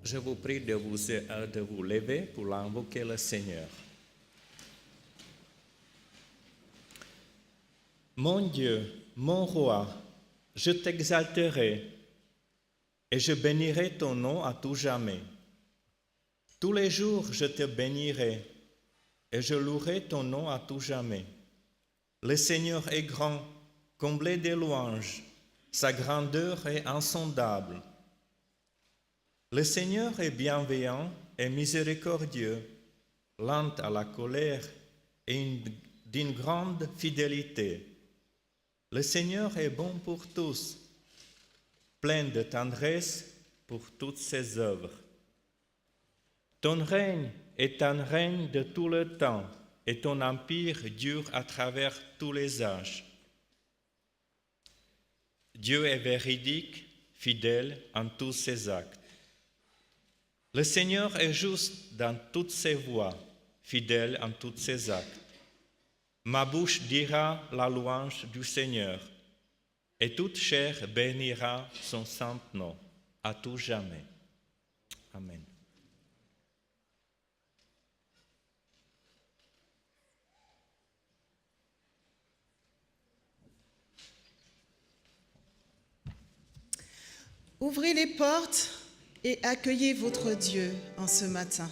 je vous prie de vous lever pour invoquer le Seigneur. Mon Dieu, mon roi, je t'exalterai et je bénirai ton nom à tout jamais. Tous les jours, je te bénirai et je louerai ton nom à tout jamais. Le Seigneur est grand, comblé de louanges, sa grandeur est insondable. Le Seigneur est bienveillant et miséricordieux, lent à la colère et d'une grande fidélité. Le Seigneur est bon pour tous, plein de tendresse pour toutes ses œuvres. Ton règne est un règne de tout le temps, et ton empire dure à travers tous les âges. Dieu est véridique, fidèle en tous ses actes. Le Seigneur est juste dans toutes ses voies, fidèle en tous ses actes. Ma bouche dira la louange du Seigneur, et toute chair bénira son saint nom, à tout jamais. Amen. Ouvrez les portes et accueillez votre Dieu en ce matin.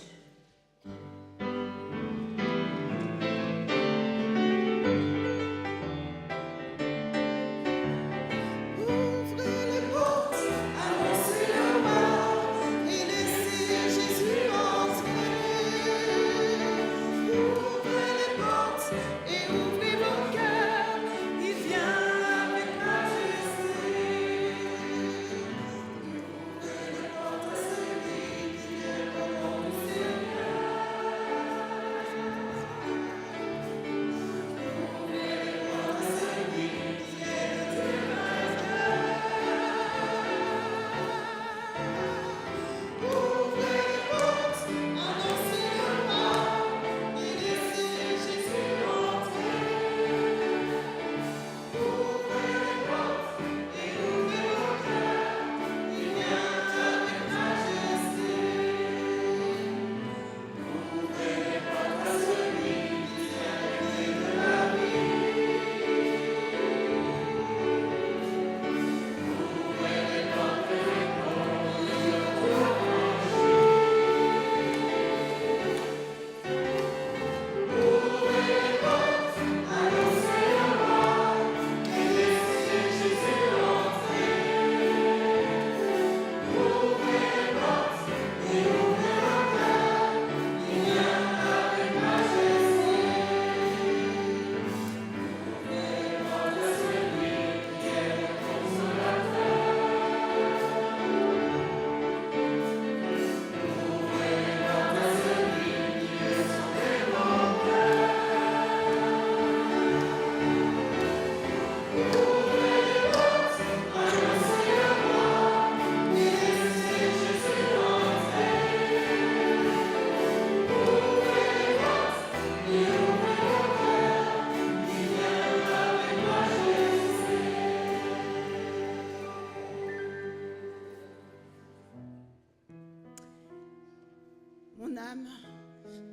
Mon âme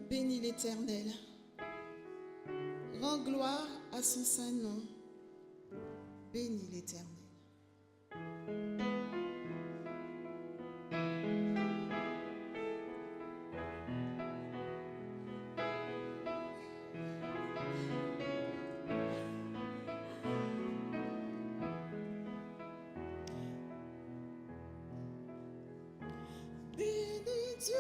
bénit l'Éternel. Rends gloire à son saint nom. Bénis l'Éternel. Bénis Dieu.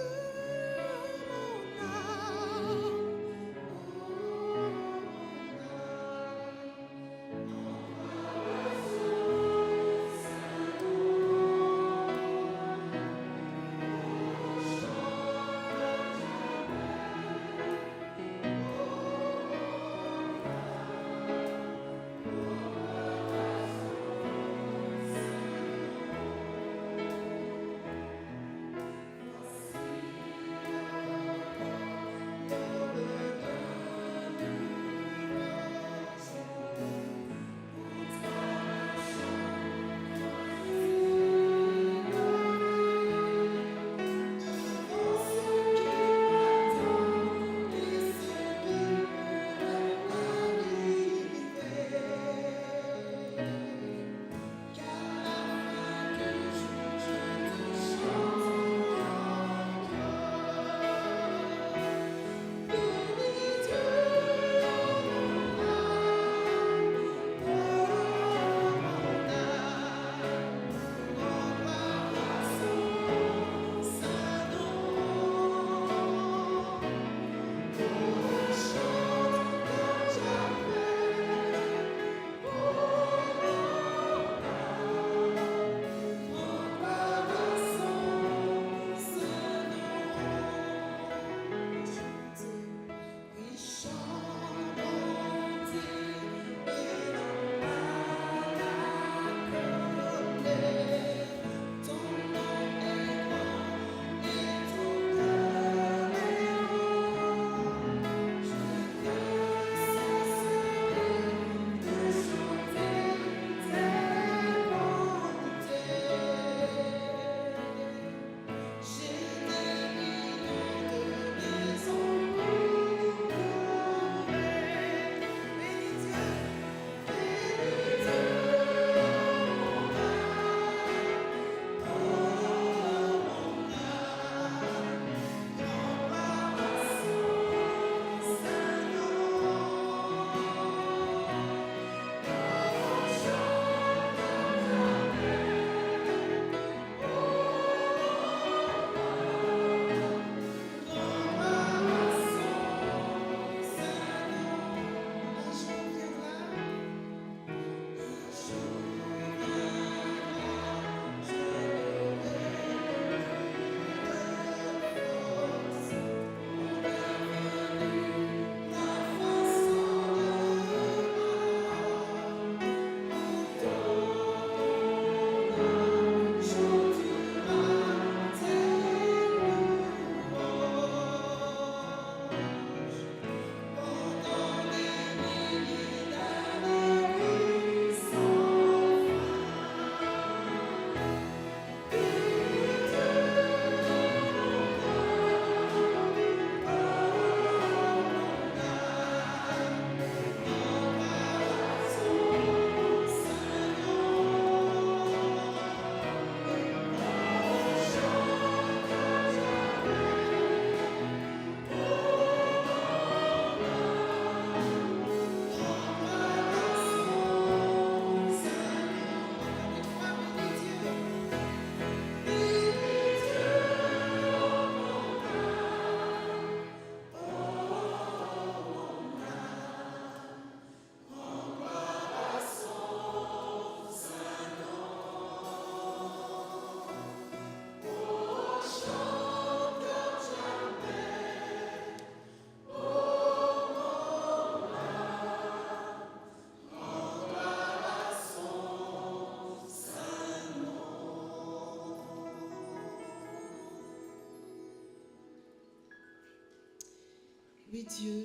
Oui Dieu,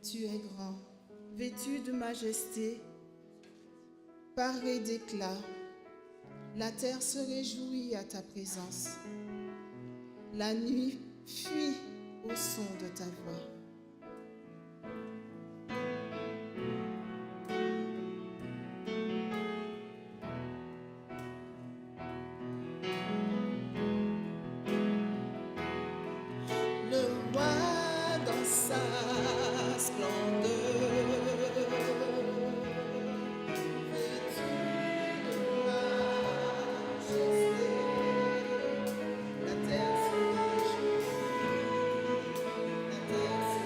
tu es grand, vêtu de majesté, paré d'éclat. La terre se réjouit à ta présence. La nuit fuit au son de ta voix. Le roi dans sa splendeur, vêtu de majesté, la terre se réjouit, la terre se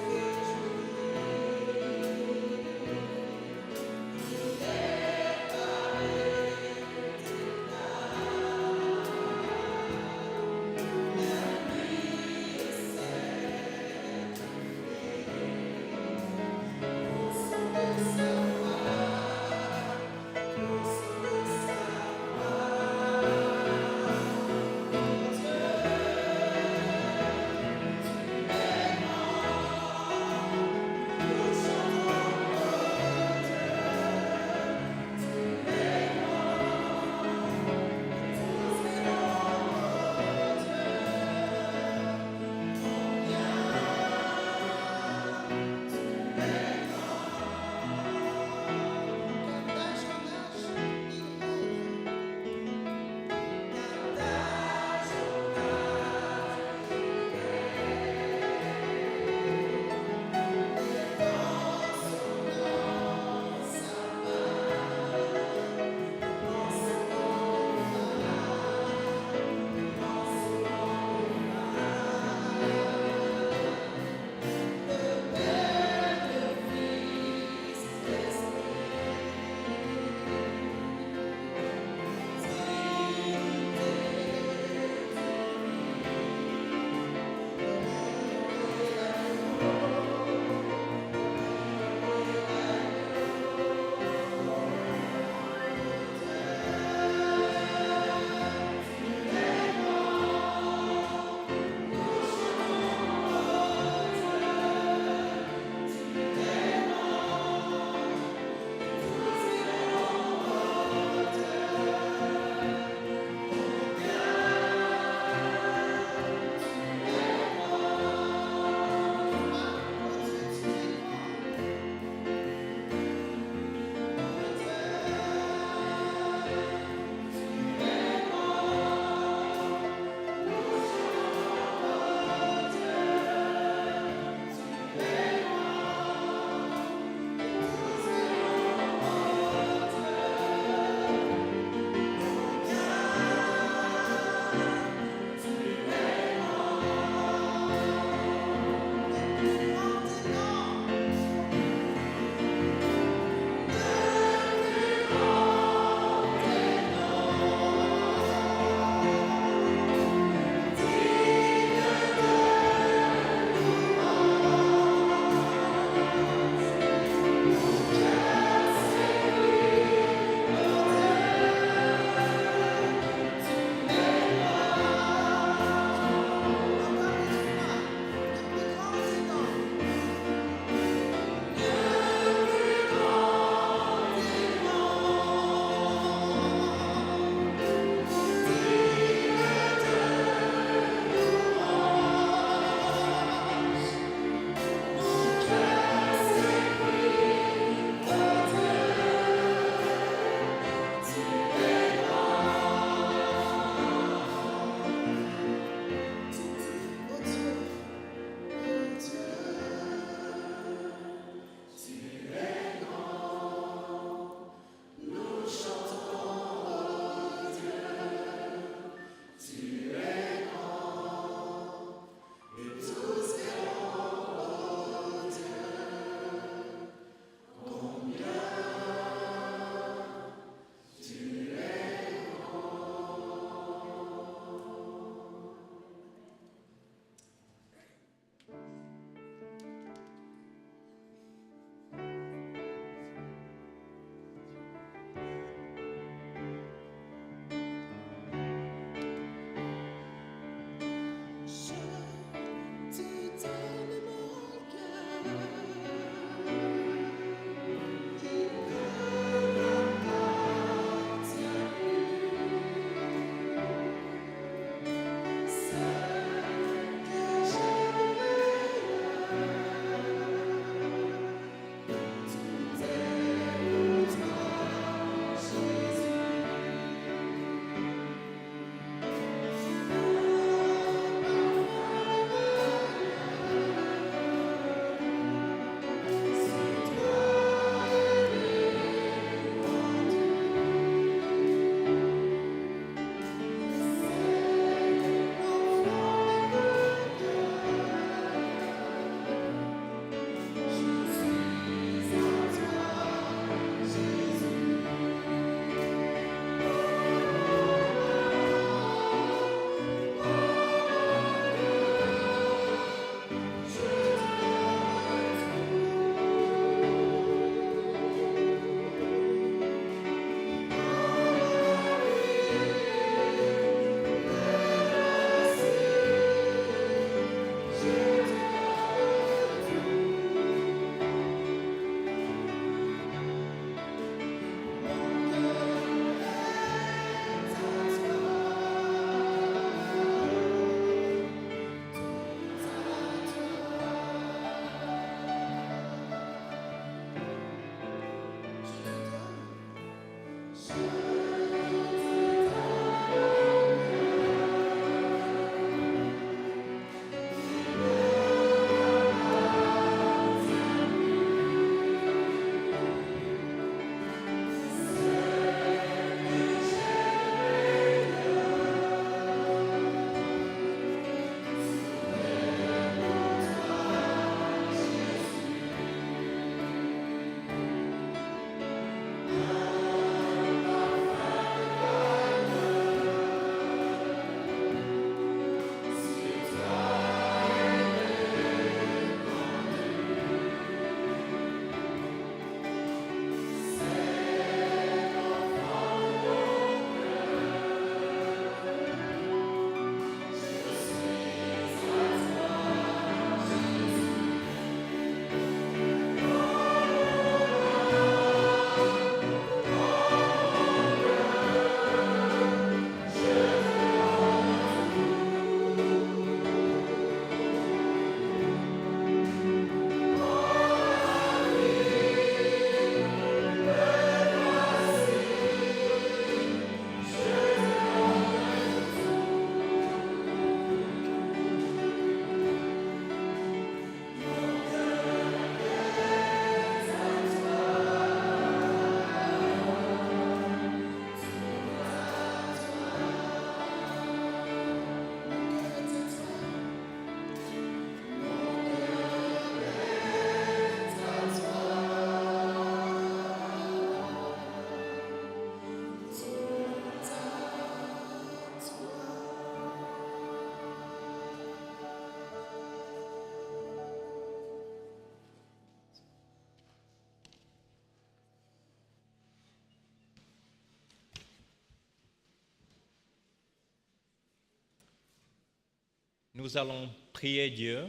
nous allons prier Dieu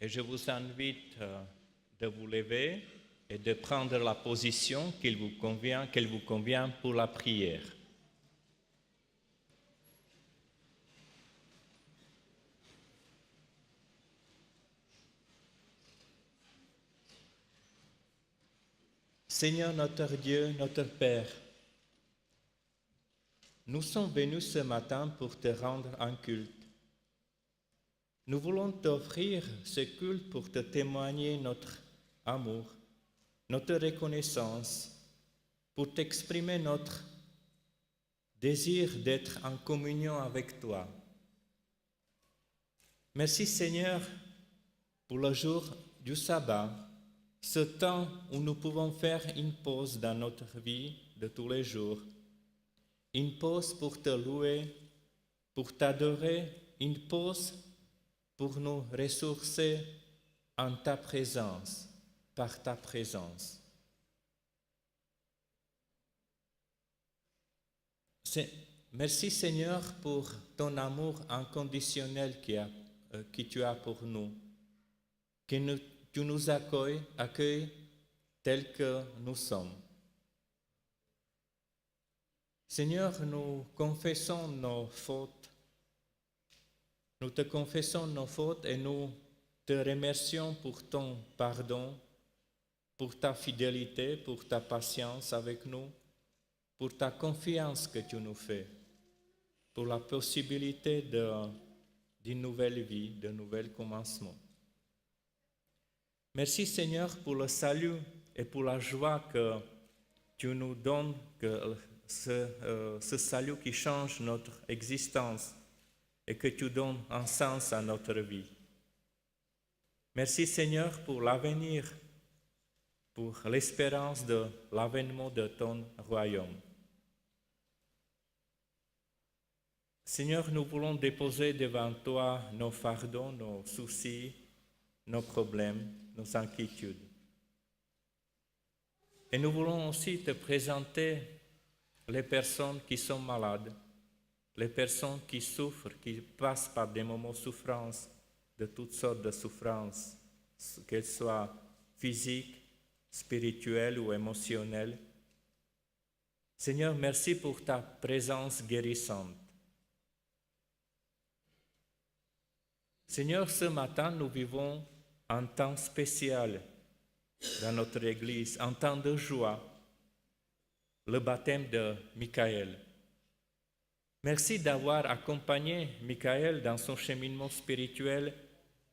et je vous invite de vous lever et de prendre la position qu'elle vous convient pour la prière. Seigneur notre Dieu, notre Père, nous sommes venus ce matin pour te rendre un culte. Nous voulons t'offrir ce culte pour te témoigner notre amour, notre reconnaissance, pour t'exprimer notre désir d'être en communion avec toi. Merci Seigneur pour le jour du sabbat, ce temps où nous pouvons faire une pause dans notre vie de tous les jours, une pause pour te louer, pour t'adorer, une pause pour nous ressourcer en ta présence, par ta présence. Merci Seigneur pour ton amour inconditionnel que tu as pour nous, que tu nous accueilles tels que nous sommes. Seigneur, nous confessons nos fautes. Nous te confessons nos fautes et nous te remercions pour ton pardon, pour ta fidélité, pour ta patience avec nous, pour ta confiance que tu nous fais, pour la possibilité d'une nouvelle vie, d'un nouvel commencement. Merci Seigneur pour le salut et pour la joie que tu nous donnes, que ce salut qui change notre existence et que tu donnes un sens à notre vie. Merci Seigneur pour l'avenir, pour l'espérance de l'avènement de ton royaume. Seigneur, nous voulons déposer devant toi nos fardeaux, nos soucis, nos problèmes, nos inquiétudes. Et nous voulons aussi te présenter les personnes qui sont malades, les personnes qui souffrent, qui passent par des moments de souffrance, de toutes sortes de souffrances, qu'elles soient physiques, spirituelles ou émotionnelles. Seigneur, merci pour ta présence guérissante. Seigneur, ce matin, nous vivons un temps spécial dans notre Église, un temps de joie, le baptême de Michael. Merci d'avoir accompagné Michael dans son cheminement spirituel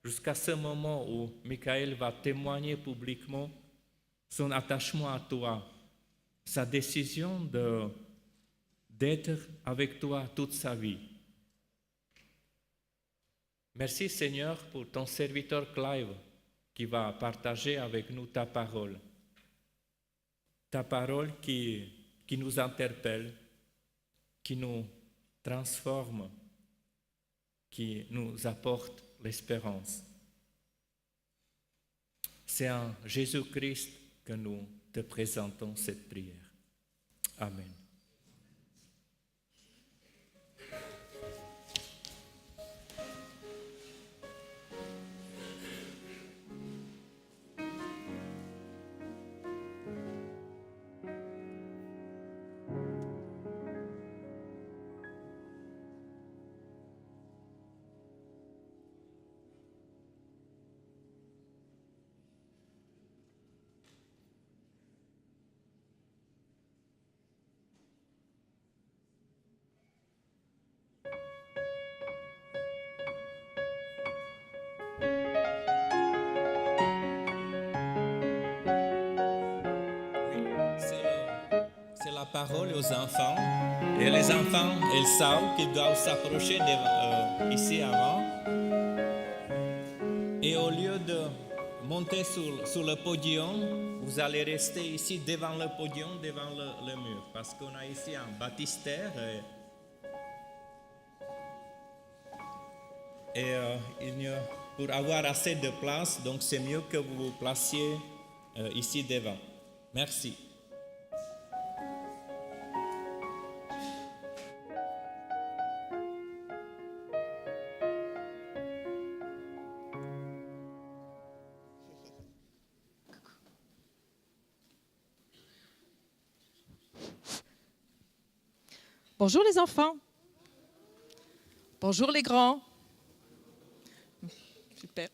jusqu'à ce moment où Michael va témoigner publiquement son attachement à toi, sa décision d'être avec toi toute sa vie. Merci Seigneur pour ton serviteur Clive qui va partager avec nous ta parole qui nous interpelle, qui nous transforme, qui nous apporte l'espérance. C'est en Jésus-Christ que nous te présentons cette prière. Amen. Parole aux enfants et les enfants ils savent qu'ils doivent s'approcher ici avant et au lieu de monter sur le podium vous allez rester ici devant le podium, devant le mur parce qu'on a ici un baptistère et pour avoir assez de place donc c'est mieux que vous vous placiez ici devant. Merci. Bonjour les enfants. Bonjour les grands. Super.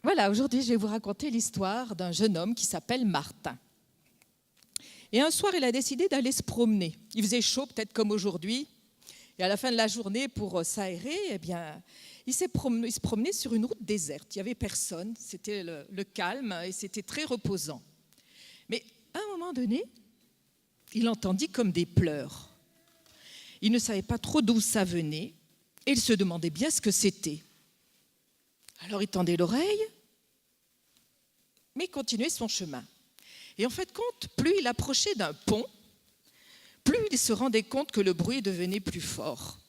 Voilà, aujourd'hui, je vais vous raconter l'histoire d'un jeune homme qui s'appelle Martin. Et un soir, il a décidé d'aller se promener. Il faisait chaud, peut-être comme aujourd'hui. Et à la fin de la journée, pour s'aérer, eh bien, il se promenait sur une route déserte. Il n'y avait personne, c'était le calme et c'était très reposant. Mais à un moment donné, il entendit comme des pleurs. Il ne savait pas trop d'où ça venait et il se demandait bien ce que c'était. Alors il tendait l'oreille, mais il continuait son chemin. Et en fait, plus il approchait d'un pont, plus il se rendait compte que le bruit devenait plus fort.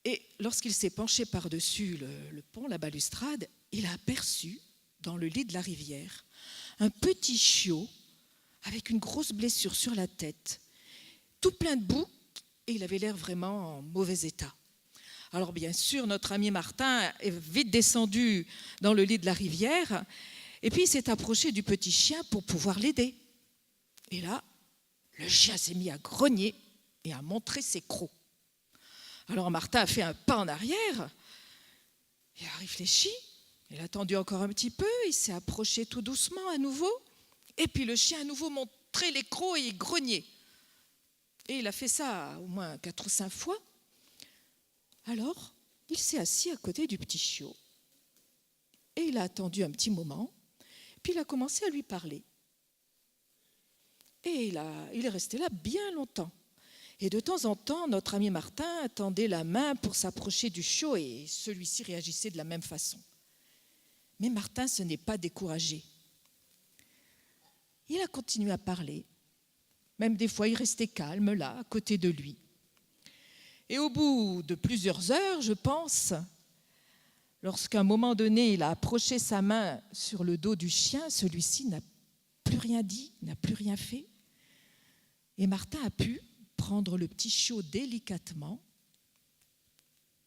Et lorsqu'il s'est penché par-dessus le pont, la balustrade, il a aperçu, dans le lit de la rivière, un petit chiot avec une grosse blessure sur la tête, tout plein de boue, et il avait l'air vraiment en mauvais état. Alors bien sûr, notre ami Martin est vite descendu dans le lit de la rivière, et puis il s'est approché du petit chien pour pouvoir l'aider. Et là, le chien s'est mis à grogner et à montrer ses crocs. Alors Martin a fait un pas en arrière, il a réfléchi, il a attendu encore un petit peu, il s'est approché tout doucement à nouveau, et puis le chien à nouveau montrait les crocs et il grognait. Et il a fait ça au moins 4 ou 5 fois. Alors, il s'est assis à côté du petit chiot, et il a attendu un petit moment, puis il a commencé à lui parler. Et il est resté là bien longtemps. Et de temps en temps, notre ami Martin tendait la main pour s'approcher du chiot et celui-ci réagissait de la même façon. Mais Martin se n'est pas découragé. Il a continué à parler. Même des fois, il restait calme là, à côté de lui. Et au bout de plusieurs heures, je pense, lorsqu'à un moment donné, il a approché sa main sur le dos du chien, celui-ci n'a plus rien dit, n'a plus rien fait. Et Martin a pu prendre le petit chiot délicatement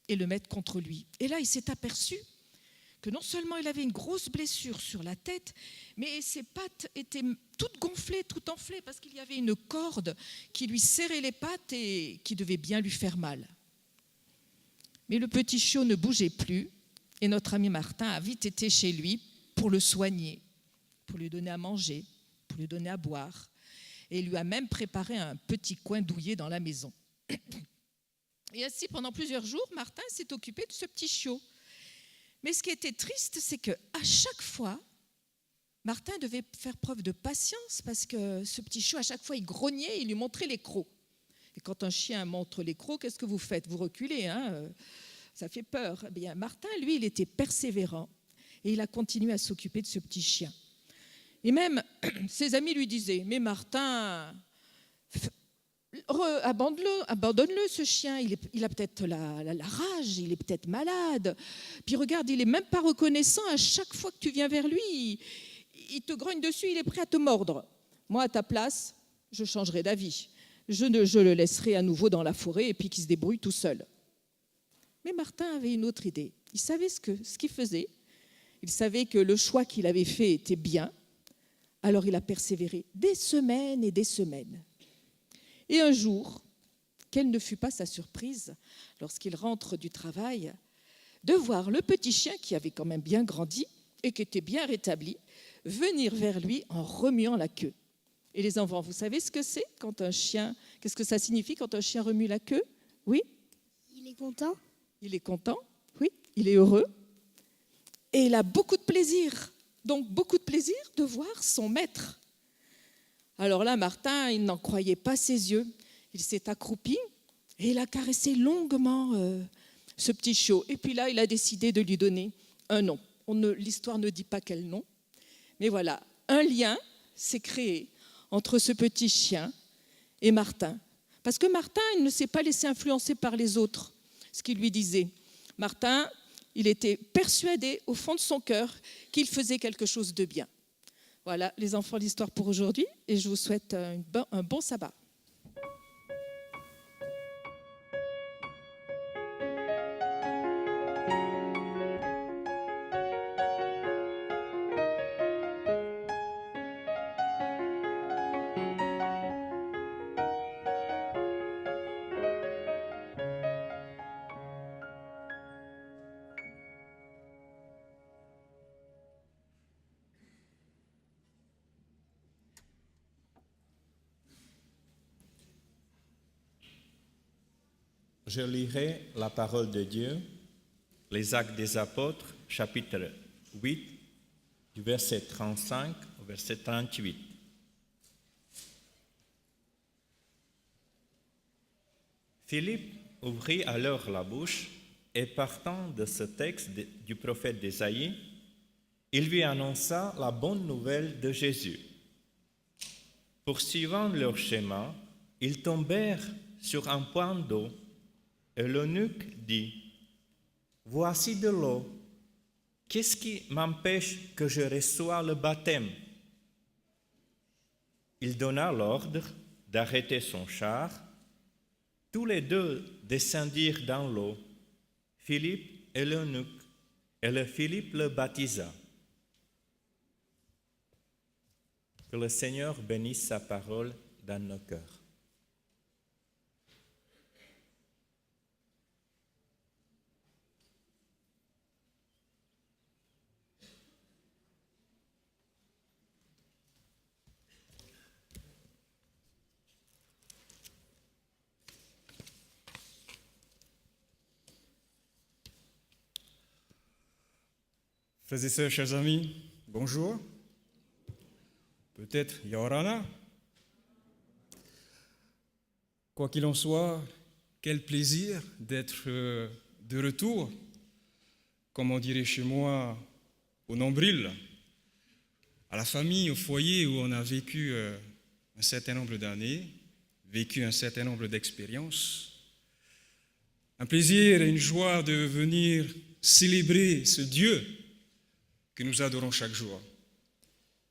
et le mettre contre lui. Et là, il s'est aperçu que non seulement il avait une grosse blessure sur la tête, mais ses pattes étaient toutes gonflées, toutes enflées, parce qu'il y avait une corde qui lui serrait les pattes et qui devait bien lui faire mal. Mais le petit chiot ne bougeait plus, et notre ami Martin a vite été chez lui pour le soigner, pour lui donner à manger, pour lui donner à boire. Et il lui a même préparé un petit coin douillet dans la maison. Et ainsi, pendant plusieurs jours, Martin s'est occupé de ce petit chiot. Mais ce qui était triste, c'est qu'à chaque fois, Martin devait faire preuve de patience parce que ce petit chiot, à chaque fois, il grognait et il lui montrait les crocs. Et quand un chien montre les crocs, qu'est-ce que vous faites? Vous reculez, hein? Ça fait peur. Eh bien, Martin, lui, il était persévérant et il a continué à s'occuper de ce petit chien. Et même, ses amis lui disaient, mais Martin, abandonne-le ce chien, il a peut-être la rage, il est peut-être malade. Puis regarde, il n'est même pas reconnaissant, à chaque fois que tu viens vers lui, il te grogne dessus, il est prêt à te mordre. Moi, à ta place, je changerai d'avis. Je le laisserai à nouveau dans la forêt et puis qu'il se débrouille tout seul. Mais Martin avait une autre idée. Il savait ce qu'il faisait. Il savait que le choix qu'il avait fait était bien. Alors il a persévéré des semaines et des semaines. Et un jour, quelle ne fut pas sa surprise, lorsqu'il rentre du travail, de voir le petit chien qui avait quand même bien grandi et qui était bien rétabli, venir vers lui en remuant la queue. Et les enfants, vous savez ce que c'est quand un chien, qu'est-ce que ça signifie quand un chien remue la queue? Oui? Il est content? Il est content, oui, il est heureux. Et il a beaucoup de plaisir. Donc beaucoup de plaisir de voir son maître. Alors là, Martin, il n'en croyait pas ses yeux. Il s'est accroupi et il a caressé longuement ce petit chiot. Et puis là, il a décidé de lui donner un nom. L'histoire ne dit pas quel nom. Mais voilà, un lien s'est créé entre ce petit chien et Martin. Parce que Martin, il ne s'est pas laissé influencer par les autres, ce qu'ils lui disaient. Martin, il était persuadé au fond de son cœur qu'il faisait quelque chose de bien. Voilà les enfants, l'histoire pour aujourd'hui, et je vous souhaite un bon sabbat. je lirai la parole de Dieu, les Actes des Apôtres, chapitre 8, du verset 35 au verset 38. Philippe ouvrit alors la bouche et partant de ce texte du prophète d'Ésaïe, il lui annonça la bonne nouvelle de Jésus. Poursuivant leur chemin, ils tombèrent sur un point d'eau et l'eunuque dit « Voici de l'eau. Qu'est-ce qui m'empêche que je reçoive le baptême ?» Il donna l'ordre d'arrêter son char. Tous les deux descendirent dans l'eau, Philippe et l'eunuque, et Philippe le baptisa. Que le Seigneur bénisse sa parole dans nos cœurs. Frères et sœurs, chers amis, bonjour. Peut-être Yorana. Quoi qu'il en soit, quel plaisir d'être de retour, comme on dirait chez moi, au nombril, à la famille, au foyer où on a vécu un certain nombre d'années, vécu un certain nombre d'expériences. Un plaisir et une joie de venir célébrer ce Dieu que nous adorons chaque jour.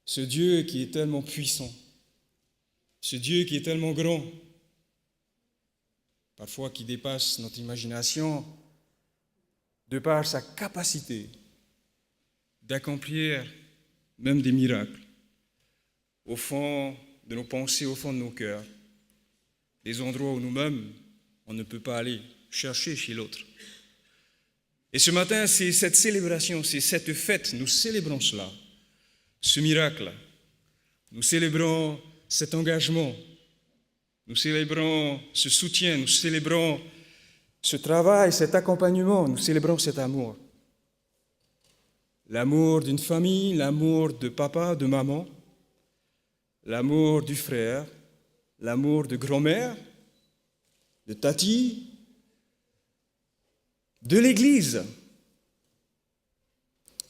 Ce Dieu qui est tellement puissant, ce Dieu qui est tellement grand, parfois qui dépasse notre imagination, de par sa capacité d'accomplir même des miracles au fond de nos pensées, au fond de nos cœurs, des endroits où nous-mêmes, on ne peut pas aller chercher chez l'autre. Et ce matin, c'est cette célébration, c'est cette fête, nous célébrons cela, ce miracle. Nous célébrons cet engagement, nous célébrons ce soutien, nous célébrons ce travail, cet accompagnement, nous célébrons cet amour. L'amour d'une famille, l'amour de papa, de maman, l'amour du frère, l'amour de grand-mère, de tati, de l'Église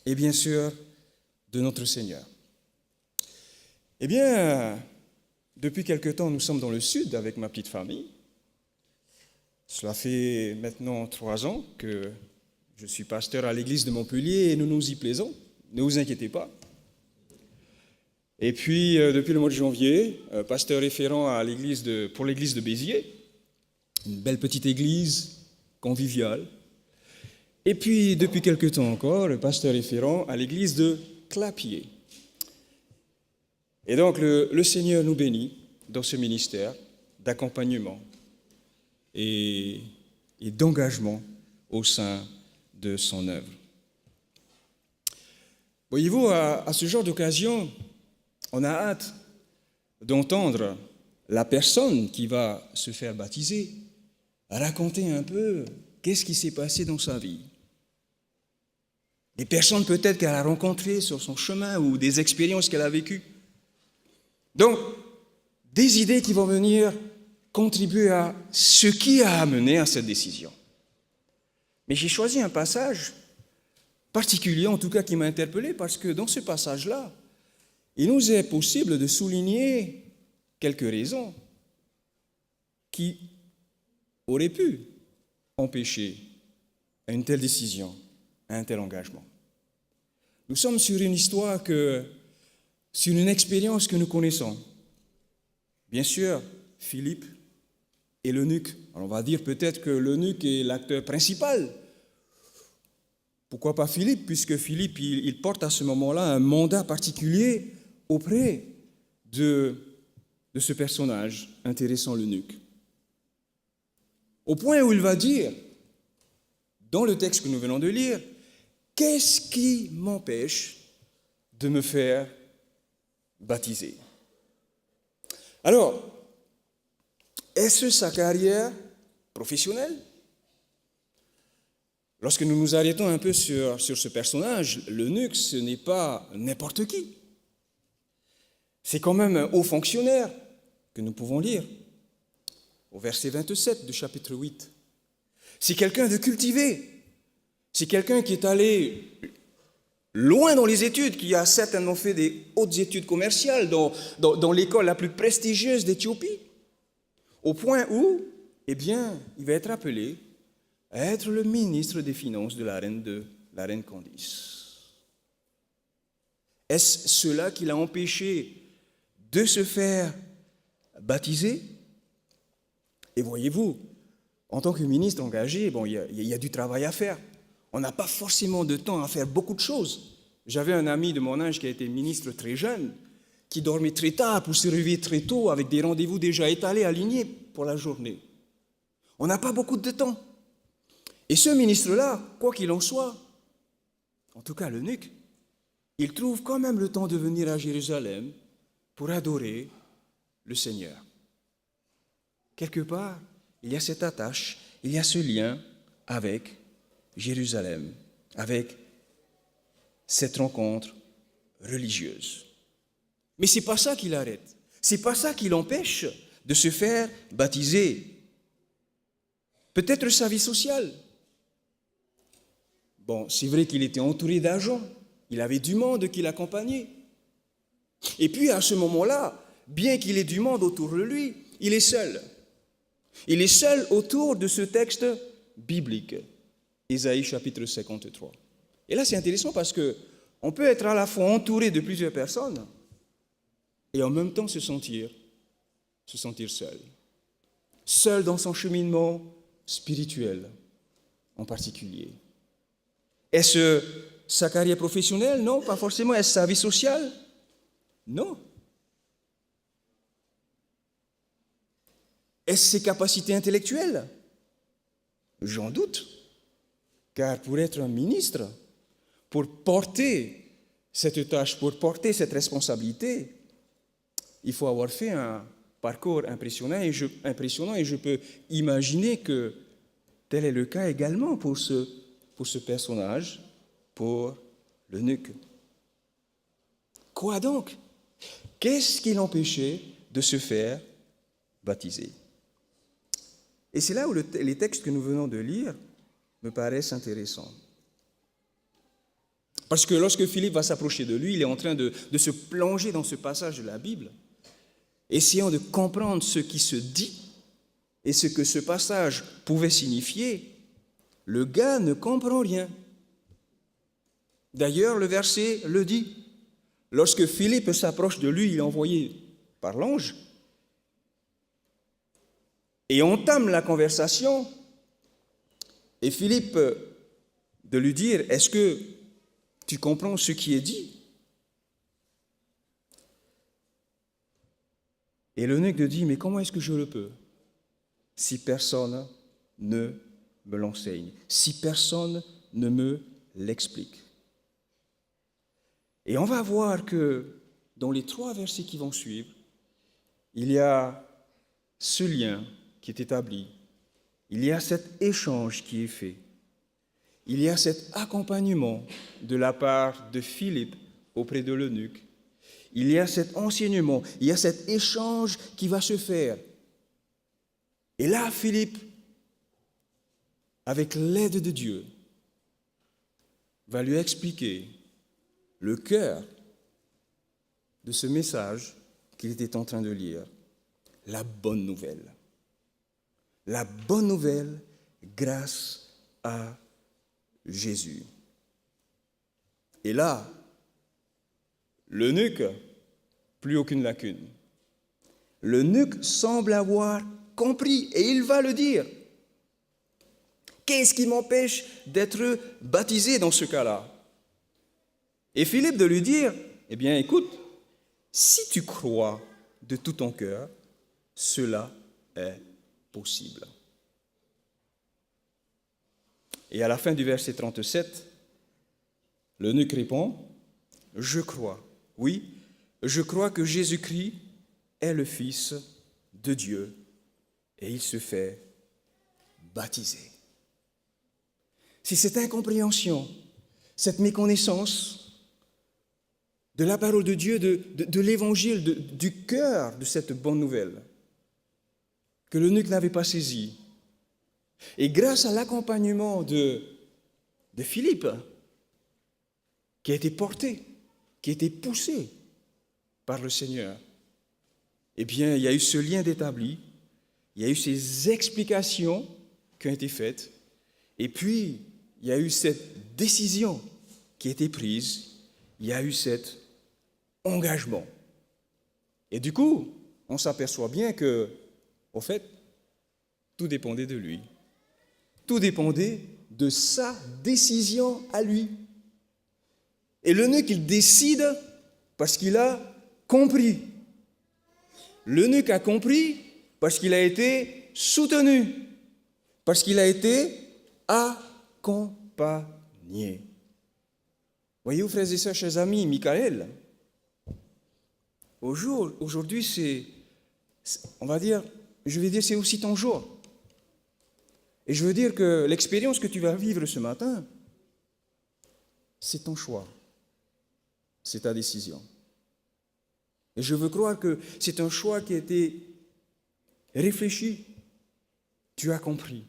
et bien sûr de notre Seigneur. Eh bien, depuis quelque temps, nous sommes dans le sud avec ma petite famille. Cela fait maintenant 3 ans que je suis pasteur à l'église de Montpellier et nous nous y plaisons, ne vous inquiétez pas. Et puis, depuis le mois de janvier, pasteur référent à pour l'église de Béziers, une belle petite église conviviale. Et puis, depuis quelque temps encore, le pasteur référent à l'église de Clapier. Et donc, le Seigneur nous bénit dans ce ministère d'accompagnement et d'engagement au sein de son œuvre. Voyez-vous, à ce genre d'occasion, on a hâte d'entendre la personne qui va se faire baptiser raconter un peu qu'est-ce qui s'est passé dans sa vie. Des personnes peut-être qu'elle a rencontrées sur son chemin ou des expériences qu'elle a vécues. Donc, des idées qui vont venir contribuer à ce qui a amené à cette décision. Mais j'ai choisi un passage particulier, en tout cas qui m'a interpellé, parce que dans ce passage-là, il nous est possible de souligner quelques raisons qui auraient pu empêcher une telle décision, un tel engagement. Nous sommes sur une histoire sur une expérience que nous connaissons. Bien sûr, Philippe et l'eunuque. Alors on va dire peut-être que l'eunuque est l'acteur principal. Pourquoi pas Philippe, puisque Philippe, il porte à ce moment-là un mandat particulier auprès de ce personnage intéressant, l'eunuque. Au point où il va dire, dans le texte que nous venons de lire, « Qu'est-ce qui m'empêche de me faire baptiser ?» Alors, est-ce sa carrière professionnelle? lorsque nous nous arrêtons un peu sur ce personnage, l'eunuque, ce n'est pas n'importe qui. C'est quand même un haut fonctionnaire que nous pouvons lire au verset 27 du chapitre 8. C'est quelqu'un de cultivé. C'est quelqu'un qui est allé loin dans les études, qui a certainement fait des hautes études commerciales dans l'école la plus prestigieuse d'Éthiopie, au point où, eh bien, il va être appelé à être le ministre des Finances de la reine Candice. Est-ce cela qui l'a empêché de se faire baptiser? Et voyez-vous, en tant que ministre engagé, bon, il y a du travail à faire. On n'a pas forcément de temps à faire beaucoup de choses. J'avais un ami de mon âge qui a été ministre très jeune, qui dormait très tard pour se réveiller très tôt, avec des rendez-vous déjà étalés, alignés pour la journée. On n'a pas beaucoup de temps. Et ce ministre-là, quoi qu'il en soit, en tout cas l'eunuque, il trouve quand même le temps de venir à Jérusalem pour adorer le Seigneur. Quelque part, il y a cette attache, il y a ce lien avec Jérusalem, avec cette rencontre religieuse. Mais ce n'est pas ça qui l'arrête, ce n'est pas ça qui l'empêche de se faire baptiser. Peut-être sa vie sociale. Bon, c'est vrai qu'il était entouré d'argent, il avait du monde qui l'accompagnait. Et puis à ce moment-là, bien qu'il ait du monde autour de lui, il est seul. Il est seul autour de ce texte biblique, Ésaïe chapitre 53. Et là, c'est intéressant parce qu'on peut être à la fois entouré de plusieurs personnes et en même temps se sentir seul. Seul dans son cheminement spirituel en particulier. Est-ce sa carrière professionnelle? Non, pas forcément. Est-ce sa vie sociale? Non. Est-ce ses capacités intellectuelles? J'en doute. Car pour être un ministre, pour porter cette tâche, pour porter cette responsabilité, il faut avoir fait un parcours impressionnant et je peux imaginer que tel est le cas également pour ce personnage, pour l'eunuque. Quoi donc? Qu'est-ce qui l'empêchait de se faire baptiser? Et c'est là où les textes que nous venons de lire me paraissent intéressants. Parce que lorsque Philippe va s'approcher de lui, il est en train de se plonger dans ce passage de la Bible, essayant de comprendre ce qui se dit et ce que ce passage pouvait signifier. Le gars ne comprend rien. D'ailleurs, le verset le dit. Lorsque Philippe s'approche de lui, il est envoyé par l'ange, et entame la conversation, et Philippe de lui dire, est-ce que tu comprends ce qui est dit? Et l'eunuque dit, mais comment est-ce que je le peux si personne ne me l'enseigne, si personne ne me l'explique? Et on va voir que dans les 3 versets qui vont suivre, il y a ce lien qui est établi, il y a cet échange qui est fait, il y a cet accompagnement de la part de Philippe auprès de l'eunuque, il y a cet enseignement, il y a cet échange qui va se faire. Et là, Philippe, avec l'aide de Dieu, va lui expliquer le cœur de ce message qu'il était en train de lire, la bonne nouvelle. La bonne nouvelle grâce à Jésus. Et là, l'eunuque, plus aucune lacune. L'eunuque semble avoir compris et il va le dire. Qu'est-ce qui m'empêche d'être baptisé dans ce cas-là? Et Philippe de lui dire, eh bien écoute, si tu crois de tout ton cœur, cela est possible. Et à la fin du verset 37, l'eunuque répond, je crois, oui, je crois que Jésus-Christ est le Fils de Dieu, et il se fait baptiser. c'est cette incompréhension, cette méconnaissance de la parole de Dieu, de l'évangile, du cœur de cette bonne nouvelle que l'eunuque n'avait pas saisi. Et grâce à l'accompagnement de Philippe, qui a été porté, qui a été poussé par le Seigneur, eh bien, il y a eu ce lien d'établi, il y a eu ces explications qui ont été faites, et puis, il y a eu cette décision qui a été prise, il y a eu cet engagement. Et du coup, on s'aperçoit bien que, au fait, tout dépendait de lui. Tout dépendait de sa décision à lui. Et l'eunuque, il décide parce qu'il a compris. L'eunuque a compris parce qu'il a été soutenu, parce qu'il a été accompagné. Voyez-vous, frères et sœurs, chers amis, Michaël, aujourd'hui, on va dire, je vais dire, c'est aussi ton jour. Et je veux dire que l'expérience que tu vas vivre ce matin, c'est ton choix, c'est ta décision. Et je veux croire que c'est un choix qui a été réfléchi, tu as compris.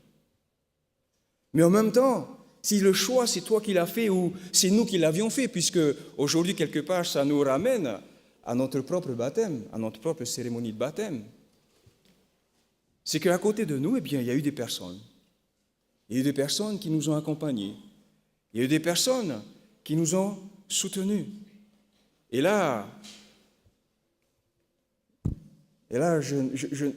Mais en même temps, si le choix c'est toi qui l'as fait ou c'est nous qui l'avions fait, puisque aujourd'hui quelque part ça nous ramène à notre propre baptême, à notre propre cérémonie de baptême, c'est qu'à côté de nous, eh bien, il y a eu des personnes. Il y a eu des personnes qui nous ont accompagnés. Il y a eu des personnes qui nous ont soutenus. Et là, je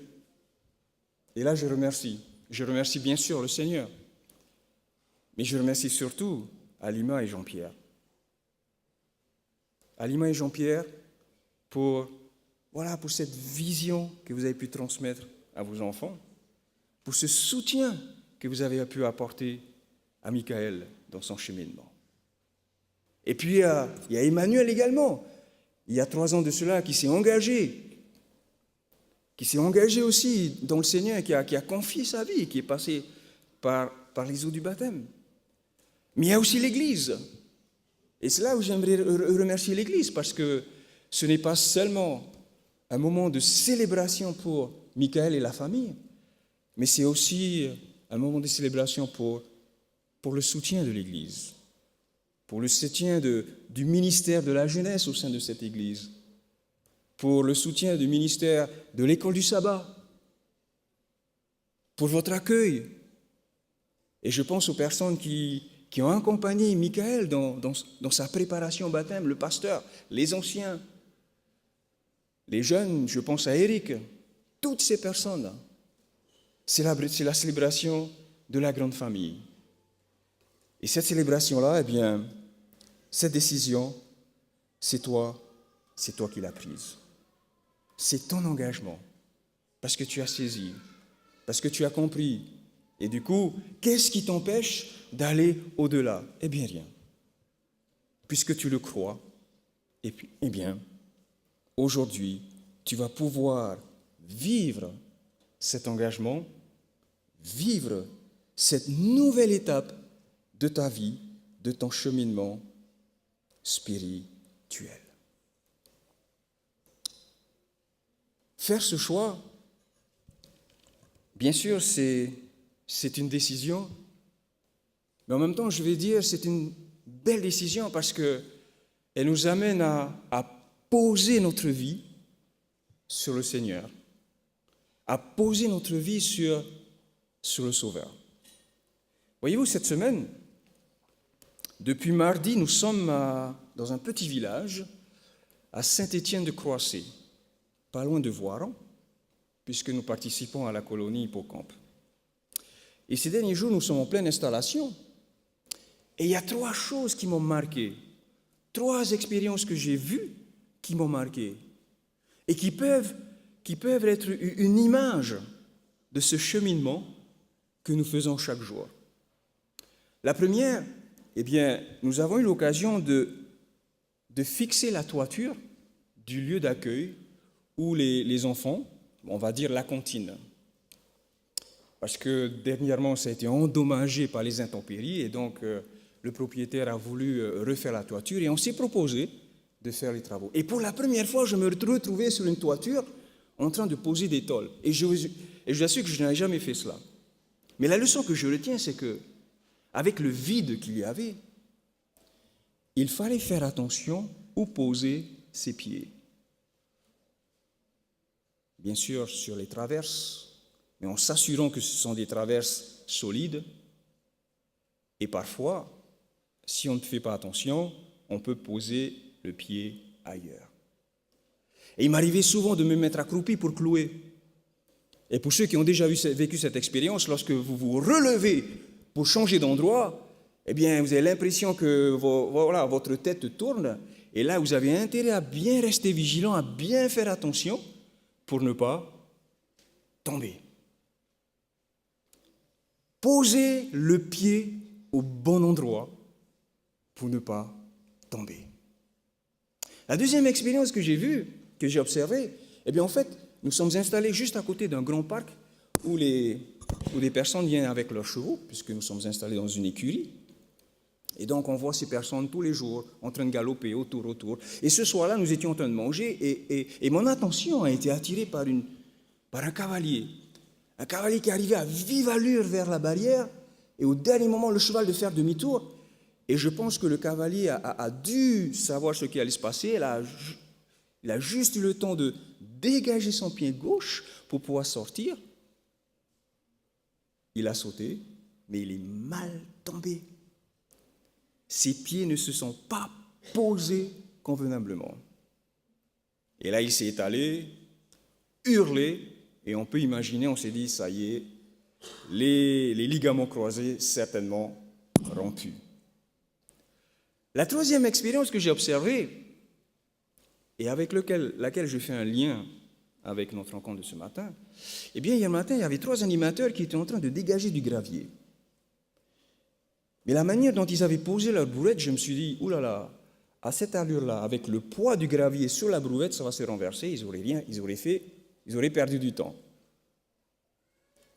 remercie. Je remercie bien sûr le Seigneur. Mais je remercie surtout Alima et Jean-Pierre. Alima et Jean-Pierre pour cette vision que vous avez pu transmettre à vos enfants, pour ce soutien que vous avez pu apporter à Michaël dans son cheminement. Et puis, il y a Emmanuel également, il y a 3 ans de cela, qui s'est engagé aussi dans le Seigneur, qui a confié sa vie, qui est passé par les eaux du baptême. Mais il y a aussi l'Église. Et c'est là où j'aimerais remercier l'Église, parce que ce n'est pas seulement un moment de célébration pour Michaël et la famille, mais c'est aussi un moment de célébration pour le soutien de l'Église, pour le soutien du ministère de la jeunesse au sein de cette Église, pour le soutien du ministère de l'école du sabbat, pour votre accueil. Et je pense aux personnes qui ont accompagné Michaël dans sa préparation au baptême, le pasteur, les anciens, les jeunes, je pense à Eric, toutes ces personnes-là. C'est la célébration de la grande famille. Et cette célébration-là, eh bien, cette décision, c'est toi qui l'as prise. C'est ton engagement, parce que tu as saisi, parce que tu as compris. Et du coup, qu'est-ce qui t'empêche d'aller au-delà? Eh bien, rien. Puisque tu le crois, eh bien, aujourd'hui, tu vas pouvoir vivre cet engagement, vivre cette nouvelle étape de ta vie, de ton cheminement spirituel. Faire ce choix, bien sûr, c'est une décision, mais en même temps, je vais dire, c'est une belle décision parce qu'elle nous amène à poser notre vie sur le Seigneur, à poser notre vie sur le Sauveur. Voyez-vous, cette semaine, depuis mardi, nous sommes dans un petit village à Saint-Étienne-de-Croissé, pas loin de Voiron, puisque nous participons à la colonie Hippocampe. Et ces derniers jours, nous sommes en pleine installation. Et il y a 3 choses qui m'ont marqué, 3 expériences que j'ai vues qui m'ont marqué, et qui peuvent être une image de ce cheminement que nous faisons chaque jour. La première, eh bien, nous avons eu l'occasion de fixer la toiture du lieu d'accueil où les enfants, on va dire la cantine. parce que dernièrement, ça a été endommagé par les intempéries, et donc le propriétaire a voulu refaire la toiture, et on s'est proposé de faire les travaux. Et pour la première fois, je me retrouvais sur une toiture en train de poser des tôles. Et je vous assure que je n'avais jamais fait cela. Mais la leçon que je retiens, c'est que, avec le vide qu'il y avait, il fallait faire attention où poser ses pieds. Bien sûr, sur les traverses, mais en s'assurant que ce sont des traverses solides. Et parfois, si on ne fait pas attention, on peut poser le pied ailleurs. Et il m'arrivait souvent de me mettre accroupi pour clouer. Et pour ceux qui ont déjà vécu cette expérience, lorsque vous vous relevez pour changer d'endroit, eh bien, vous avez l'impression que votre tête tourne. Et là, vous avez intérêt à bien rester vigilant, à bien faire attention pour ne pas tomber. Posez le pied au bon endroit pour ne pas tomber. La deuxième expérience que j'ai vue, que j'ai observée, eh bien en fait, nous sommes installés juste à côté d'un grand parc où des personnes viennent avec leurs chevaux, puisque nous sommes installés dans une écurie. Et donc on voit ces personnes tous les jours en train de galoper autour. Et ce soir-là, nous étions en train de manger et mon attention a été attirée par un cavalier. Un cavalier qui arrivait à vive allure vers la barrière et au dernier moment, le cheval de faire demi-tour. Et je pense que le cavalier a dû savoir ce qui allait se passer. Il a juste eu le temps de dégager son pied gauche pour pouvoir sortir. Il a sauté, mais il est mal tombé. Ses pieds ne se sont pas posés convenablement. Et là, il s'est étalé, hurlé, et on peut imaginer, on s'est dit, ça y est, les ligaments croisés certainement rompus. La troisième expérience que j'ai observée, et avec laquelle je fais un lien avec notre rencontre de ce matin, eh bien, hier matin, il y avait 3 animateurs qui étaient en train de dégager du gravier. Mais la manière dont ils avaient posé leur brouette, je me suis dit, oulala, à cette allure-là, avec le poids du gravier sur la brouette, ça va se renverser, ils auraient perdu du temps.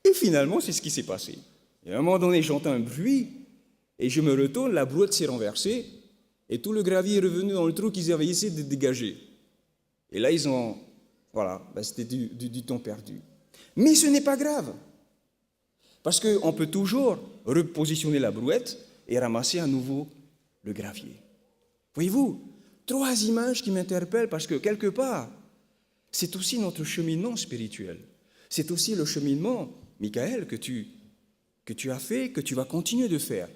Et finalement, c'est ce qui s'est passé. Et à un moment donné, j'entends un bruit, et je me retourne, la brouette s'est renversée, et tout le gravier est revenu dans le trou qu'ils avaient essayé de dégager. Et là, c'était du temps perdu. Mais ce n'est pas grave, parce qu'on peut toujours repositionner la brouette et ramasser à nouveau le gravier. Voyez-vous, 3 images qui m'interpellent, parce que quelque part, c'est aussi notre cheminement spirituel. C'est aussi le cheminement, Michael, que tu as fait, que tu vas continuer de faire.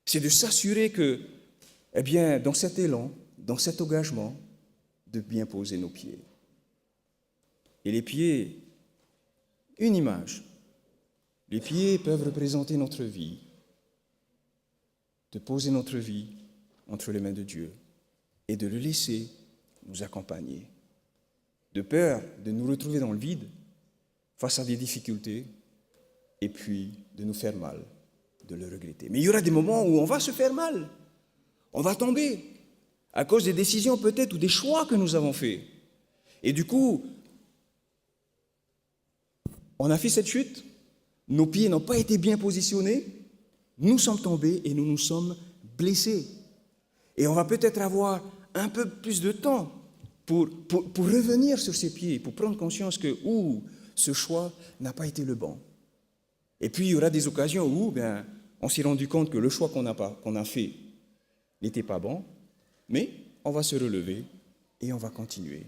C'est de s'assurer que, eh bien, dans cet élan, dans cet engagement, de bien poser nos pieds. Et les pieds, une image. Les pieds peuvent représenter notre vie. De poser notre vie entre les mains de Dieu et de le laisser nous accompagner. De peur de nous retrouver dans le vide, face à des difficultés, et puis de nous faire mal, de le regretter. Mais il y aura des moments où on va se faire mal, on va tomber, à cause des décisions peut-être ou des choix que nous avons faits. Et du coup, on a fait cette chute, nos pieds n'ont pas été bien positionnés, nous sommes tombés et nous nous sommes blessés. Et on va peut-être avoir un peu plus de temps pour revenir sur ses pieds, pour prendre conscience que ce choix n'a pas été le bon. Et puis il y aura des occasions où on s'est rendu compte que le choix qu'on a fait n'était pas bon, mais on va se relever et on va continuer.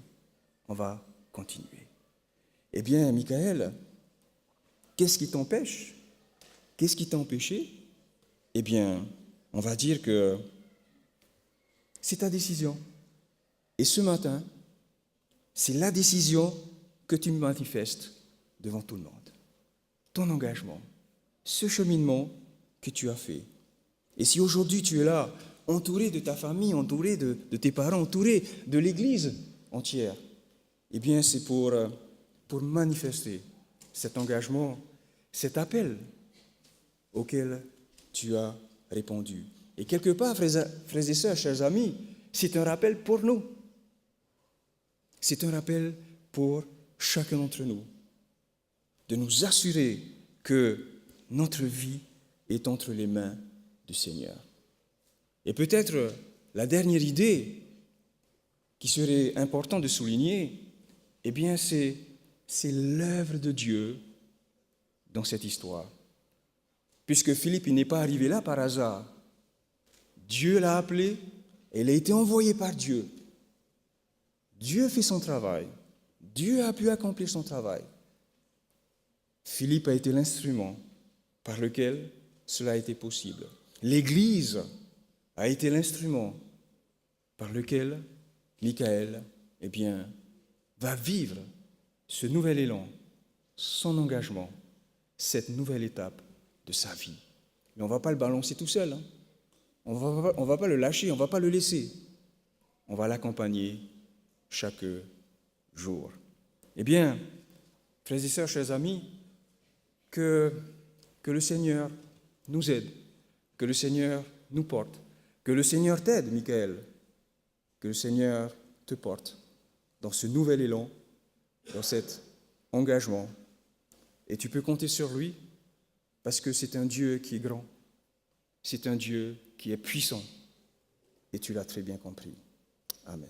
On va continuer. Eh bien, Michael, qu'est-ce qui t'empêche? Qu'est-ce qui t'a empêché? Eh bien, on va dire que c'est ta décision. Et ce matin, c'est la décision que tu manifestes devant tout le monde. Ton engagement, ce cheminement que tu as fait. Et si aujourd'hui tu es là, entouré de ta famille, entouré de tes parents, entouré de l'Église entière, eh bien c'est pour manifester cet engagement, cet appel auquel tu as répondu. Et quelque part, frères et sœurs, chers amis, c'est un rappel pour nous. C'est un rappel pour chacun d'entre nous, de nous assurer que notre vie est entre les mains du Seigneur. Et peut-être la dernière idée qui serait important de souligner, eh bien c'est l'œuvre de Dieu dans cette histoire. Puisque Philippe n'est pas arrivé là par hasard. Dieu l'a appelé et il a été envoyé par Dieu. Dieu fait son travail. Dieu a pu accomplir son travail. Philippe a été l'instrument par lequel cela a été possible. L'Église a été l'instrument par lequel Michaël, eh bien, va vivre ce nouvel élan, son engagement, cette nouvelle étape de sa vie. Mais on ne va pas le balancer tout seul. On ne va pas le lâcher, on ne va pas le laisser. On va l'accompagner chaque jour. Eh bien, frères et sœurs, chers amis, que le Seigneur nous aide, que le Seigneur nous porte, que le Seigneur t'aide, Michaël, que le Seigneur te porte dans ce nouvel élan, dans cet engagement. Et tu peux compter sur lui parce que c'est un Dieu qui est grand, c'est un Dieu qui est puissant. Et tu l'as très bien compris. Amen.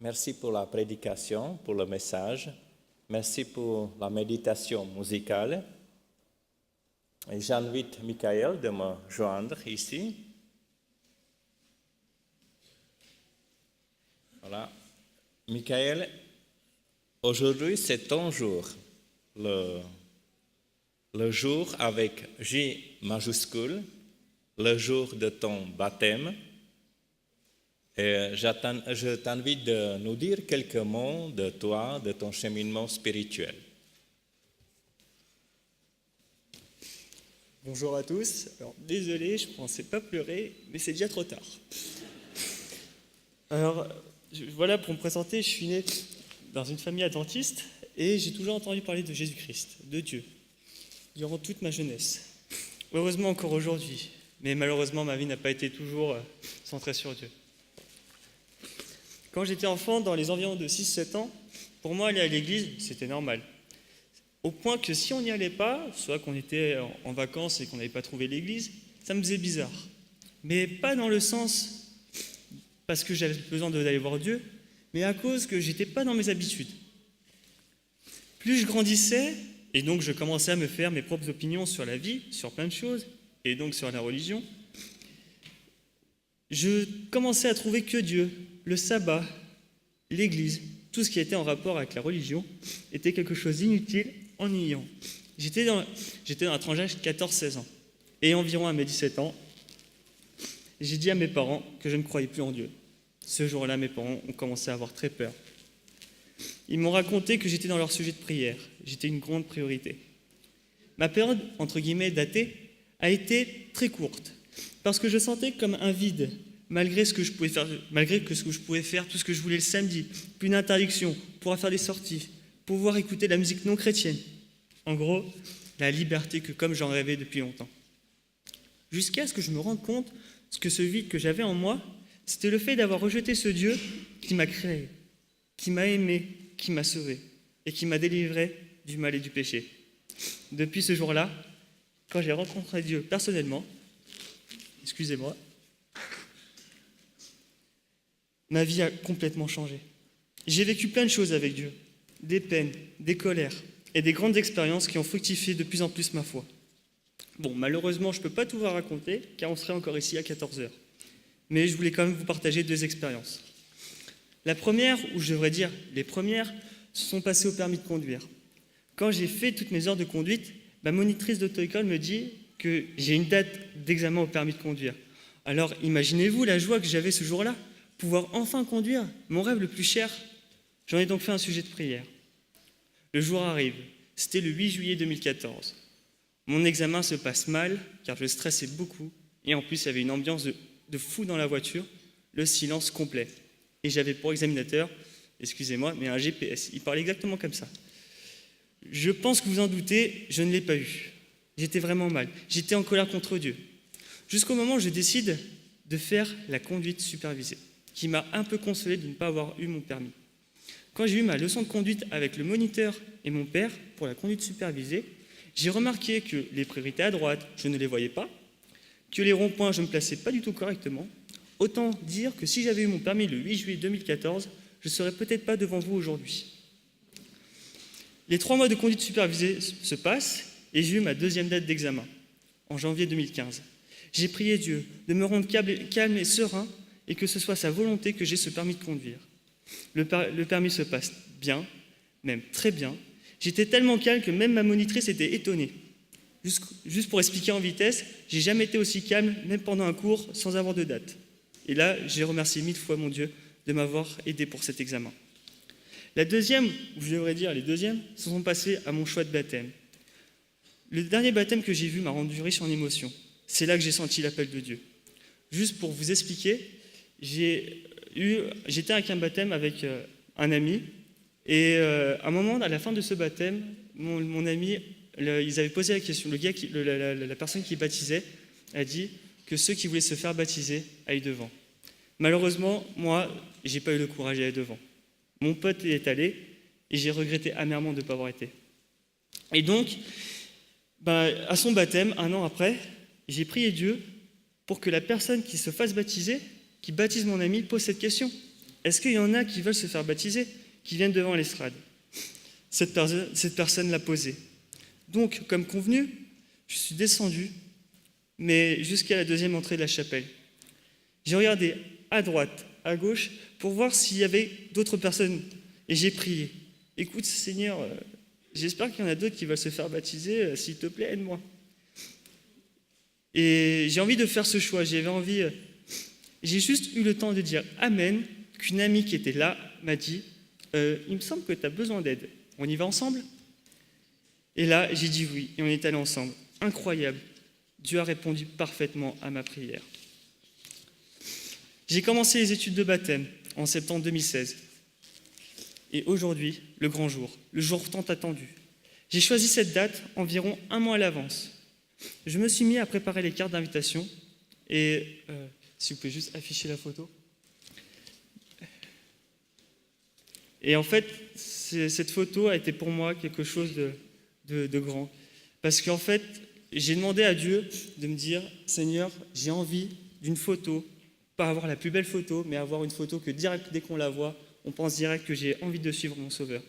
Merci pour la prédication, pour le message. Merci pour la méditation musicale. Et j'invite Michaël de me joindre ici. Voilà. Michaël, aujourd'hui c'est ton jour, le jour avec J majuscule, le jour de ton baptême. Et je t'invite de nous dire quelques mots de toi, de ton cheminement spirituel. Bonjour à tous. Alors, désolé, je ne pensais pas pleurer, mais c'est déjà trop tard. Alors, voilà, pour me présenter, je suis né dans une famille adventiste et j'ai toujours entendu parler de Jésus-Christ, de Dieu, durant toute ma jeunesse. Heureusement encore aujourd'hui, mais malheureusement ma vie n'a pas été toujours centrée sur Dieu. Quand j'étais enfant, dans les environs de 6-7 ans, pour moi aller à l'église, c'était normal. Au point que si on n'y allait pas, soit qu'on était en vacances et qu'on n'avait pas trouvé l'église, ça me faisait bizarre. Mais pas dans le sens parce que j'avais besoin d'aller voir Dieu, mais à cause que j'étais pas dans mes habitudes. Plus je grandissais, et donc je commençais à me faire mes propres opinions sur la vie, sur plein de choses, et donc sur la religion, je commençais à trouver que Dieu, le sabbat, l'église, tout ce qui était en rapport avec la religion, était quelque chose d'inutile, ennuyant. J'étais dans la tranche d'âge 14-16 ans. Et environ à mes 17 ans, j'ai dit à mes parents que je ne croyais plus en Dieu. Ce jour-là, mes parents ont commencé à avoir très peur. Ils m'ont raconté que j'étais dans leur sujet de prière. J'étais une grande priorité. Ma période, entre guillemets, d'athée, a été très courte. Parce que je sentais comme un vide, malgré ce que je pouvais faire, tout ce que je voulais le samedi, plus d'interdiction, pouvoir faire des sorties, pouvoir écouter de la musique non chrétienne. En gros, la liberté que comme j'en rêvais depuis longtemps. Jusqu'à ce que je me rende compte que ce vide que j'avais en moi, c'était le fait d'avoir rejeté ce Dieu qui m'a créé, qui m'a aimé, qui m'a sauvé et qui m'a délivré du mal et du péché. Depuis ce jour-là, quand j'ai rencontré Dieu personnellement, excusez-moi, ma vie a complètement changé. J'ai vécu plein de choses avec Dieu, des peines, des colères et des grandes expériences qui ont fructifié de plus en plus ma foi. Bon, malheureusement, je ne peux pas tout vous raconter, car on serait encore ici à 14h. Mais je voulais quand même vous partager 2 expériences. La première, ou je devrais dire les premières, se sont passées au permis de conduire. Quand j'ai fait toutes mes heures de conduite, ma monitrice d'auto-école me dit que j'ai une date d'examen au permis de conduire. Alors imaginez-vous la joie que j'avais ce jour-là, pouvoir enfin conduire, mon rêve le plus cher. J'en ai donc fait un sujet de prière. Le jour arrive, c'était le 8 juillet 2014. Mon examen se passe mal, car je stressais beaucoup, et en plus il y avait une ambiance de fou dans la voiture, le silence complet. Et j'avais pour examinateur, excusez-moi, mais un GPS, il parlait exactement comme ça. Je pense que vous en doutez, je ne l'ai pas eu. J'étais vraiment mal, j'étais en colère contre Dieu. Jusqu'au moment où je décide de faire la conduite supervisée, qui m'a un peu consolé de ne pas avoir eu mon permis. Quand j'ai eu ma leçon de conduite avec le moniteur et mon père pour la conduite supervisée, j'ai remarqué que les priorités à droite, je ne les voyais pas, que les ronds-points, je ne me plaçais pas du tout correctement. Autant dire que si j'avais eu mon permis le 8 juillet 2014, je ne serais peut-être pas devant vous aujourd'hui. Les 3 mois de conduite supervisée se passent et j'ai eu ma 2e date d'examen, en janvier 2015. J'ai prié Dieu de me rendre calme et serein et que ce soit sa volonté que j'ai ce permis de conduire. Le permis se passe bien, même très bien. J'étais tellement calme que même ma monitrice était étonnée. Juste pour expliquer en vitesse, j'ai jamais été aussi calme, même pendant un cours, sans avoir de date. Et là, j'ai remercié 1000 fois mon Dieu de m'avoir aidé pour cet examen. La deuxième, ou je devrais dire les deuxièmes, se sont passées à mon choix de baptême. Le dernier baptême que j'ai vu m'a rendu riche en émotions. C'est là que j'ai senti l'appel de Dieu. Juste pour vous expliquer, j'étais avec un baptême avec un ami, et à un moment, à la fin de ce baptême, mon ami, ils avaient posé la question, la personne qui baptisait a dit que ceux qui voulaient se faire baptiser aillent devant. Malheureusement, moi, j'ai pas eu le courage d'aller devant. Mon pote y est allé, et j'ai regretté amèrement de ne pas avoir été. Et donc, à son baptême, 1 an après, j'ai prié Dieu pour que la personne qui se fasse baptiser, qui baptise mon ami, pose cette question. Est-ce qu'il y en a qui veulent se faire baptiser, qui viennent devant l'estrade? Cette personne l'a posé. Donc, comme convenu, je suis descendu, mais jusqu'à la 2e entrée de la chapelle. J'ai regardé à droite, à gauche, pour voir s'il y avait d'autres personnes, et j'ai prié. Écoute, Seigneur, j'espère qu'il y en a d'autres qui veulent se faire baptiser, s'il te plaît, aide-moi. Et j'ai envie de faire ce choix, j'avais envie J'ai juste eu le temps de dire Amen, qu'une amie qui était là m'a dit « Il me semble que tu as besoin d'aide. On y va ensemble ?» Et là, j'ai dit oui, et on est allés ensemble. Incroyable. Dieu a répondu parfaitement à ma prière. J'ai commencé les études de baptême en septembre 2016. Et aujourd'hui, le grand jour, le jour tant attendu. J'ai choisi cette date environ 1 mois à l'avance. Je me suis mis à préparer les cartes d'invitation. Et si vous pouvez juste afficher la photo. Et en fait, cette photo a été pour moi quelque chose de grand. Parce qu'en fait, j'ai demandé à Dieu de me dire « Seigneur, j'ai envie d'une photo, pas avoir la plus belle photo, mais avoir une photo que direct, dès qu'on la voit, on pense direct que j'ai envie de suivre mon Sauveur. »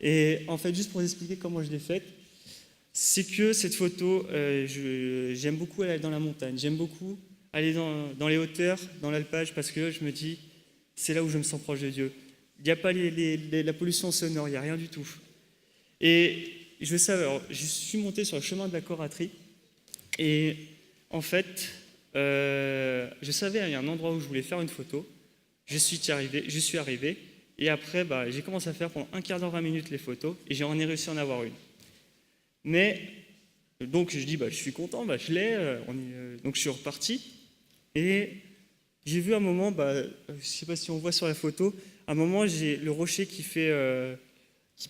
Et en fait, juste pour vous expliquer comment je l'ai faite, c'est que cette photo, j'aime beaucoup aller dans la montagne, j'aime beaucoup aller dans les hauteurs, dans l'alpage, parce que je me dis, c'est là où je me sens proche de Dieu. Il n'y a pas la pollution sonore, il n'y a rien du tout. Et je suis monté sur le chemin de la Coraterie, et en fait, je savais, il y a un endroit où je voulais faire une photo, je suis arrivé, et après, j'ai commencé à faire pendant 15 d'heure, 20 minutes les photos, et j'en ai réussi à en avoir une. Mais, donc je dis, je suis content, je l'ai, donc je suis reparti, et j'ai vu un moment, je ne sais pas si on voit sur la photo, à un moment, j'ai le rocher qui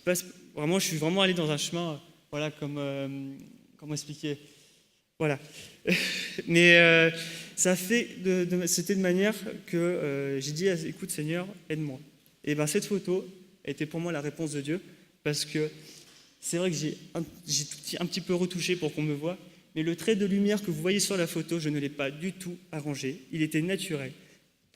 passe, vraiment, je suis vraiment allé dans un chemin, voilà, comment expliquer, voilà. Mais ça fait, c'était de manière que j'ai dit, écoute Seigneur, aide-moi. Et cette photo était pour moi la réponse de Dieu, parce que c'est vrai que j'ai un petit peu retouché pour qu'on me voie, mais le trait de lumière que vous voyez sur la photo, je ne l'ai pas du tout arrangé, il était naturel.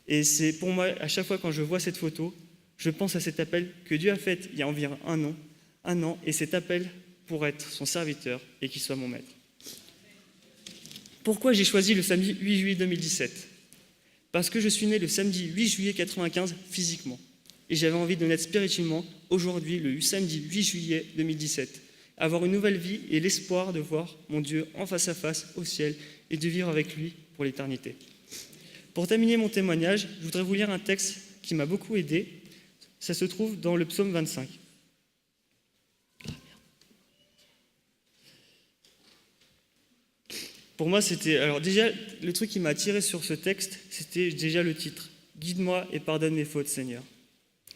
Et c'est pour moi, à chaque fois quand je vois cette photo, je pense à cet appel que Dieu a fait il y a environ un an, et cet appel pour être son serviteur et qu'il soit mon maître. Pourquoi j'ai choisi le samedi 8 juillet 2017 ? Parce que je suis né le samedi 8 juillet 95 physiquement. Et j'avais envie de naître spirituellement aujourd'hui, le samedi 8 juillet 2017. Avoir une nouvelle vie et l'espoir de voir mon Dieu en face à face au ciel et de vivre avec lui pour l'éternité. Pour terminer mon témoignage, je voudrais vous lire un texte qui m'a beaucoup aidé. Ça se trouve dans le psaume 25. Pour moi, c'était... Alors déjà, le truc qui m'a attiré sur ce texte, c'était déjà le titre. « Guide-moi et pardonne mes fautes, Seigneur ».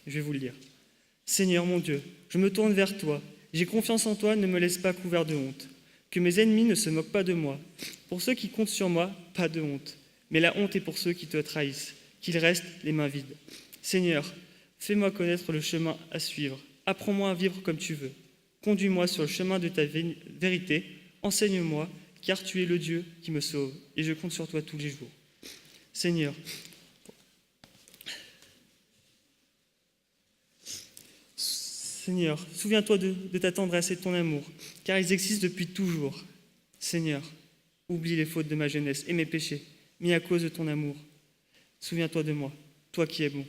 Je vais vous le lire. « Seigneur mon Dieu, je me tourne vers toi. J'ai confiance en toi, ne me laisse pas couvert de honte. Que mes ennemis ne se moquent pas de moi. Pour ceux qui comptent sur moi, pas de honte. Mais la honte est pour ceux qui te trahissent, qu'ils restent les mains vides. Seigneur, fais-moi connaître le chemin à suivre. Apprends-moi à vivre comme tu veux. Conduis-moi sur le chemin de ta vérité. Enseigne-moi, car tu es le Dieu qui me sauve, et je compte sur toi tous les jours. Seigneur, souviens-toi de ta tendresse et de ton amour, car ils existent depuis toujours. Seigneur, oublie les fautes de ma jeunesse et mes péchés, mis à cause de ton amour. Souviens-toi de moi, toi qui es bon.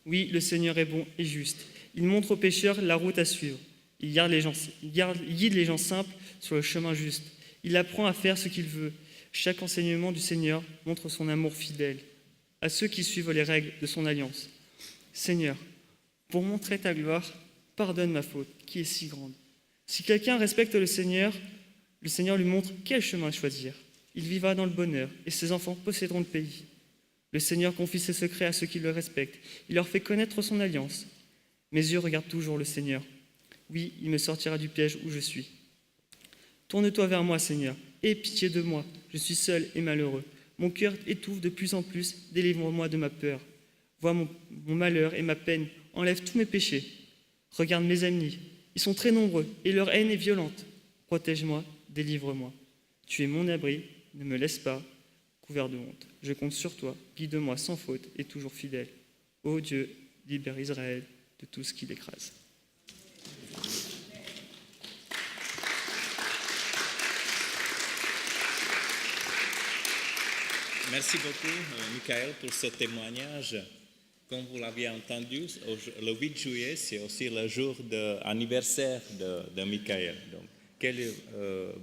Oui, le Seigneur est bon et juste. Il montre aux pécheurs la route à suivre. Il guide les gens simples sur le chemin juste. Il apprend à faire ce qu'il veut. Chaque enseignement du Seigneur montre son amour fidèle à ceux qui suivent les règles de son alliance. Seigneur, pour montrer ta gloire, pardonne ma faute, qui est si grande. Si quelqu'un respecte le Seigneur lui montre quel chemin choisir. Il vivra dans le bonheur, et ses enfants posséderont le pays. Le Seigneur confie ses secrets à ceux qui le respectent. Il leur fait connaître son alliance. Mes yeux regardent toujours le Seigneur. Oui, il me sortira du piège où je suis. Tourne-toi vers moi, Seigneur. Aie pitié de moi. Je suis seul et malheureux. Mon cœur étouffe de plus en plus. Délivre-moi de ma peur. Vois mon malheur et ma peine. Enlève tous mes péchés. Regarde mes ennemis. Ils sont très nombreux et leur haine est violente. Protège-moi, délivre-moi. Tu es mon abri. Ne me laisse pas couvert de honte. Je compte sur toi. Guide-moi sans faute et toujours fidèle. Ô Dieu, libère Israël de tout ce qui l'écrase. Merci beaucoup, Michael, pour ce témoignage. Comme vous l'aviez entendu, le 8 juillet, c'est aussi le jour d'anniversaire de Michael. Donc, quelle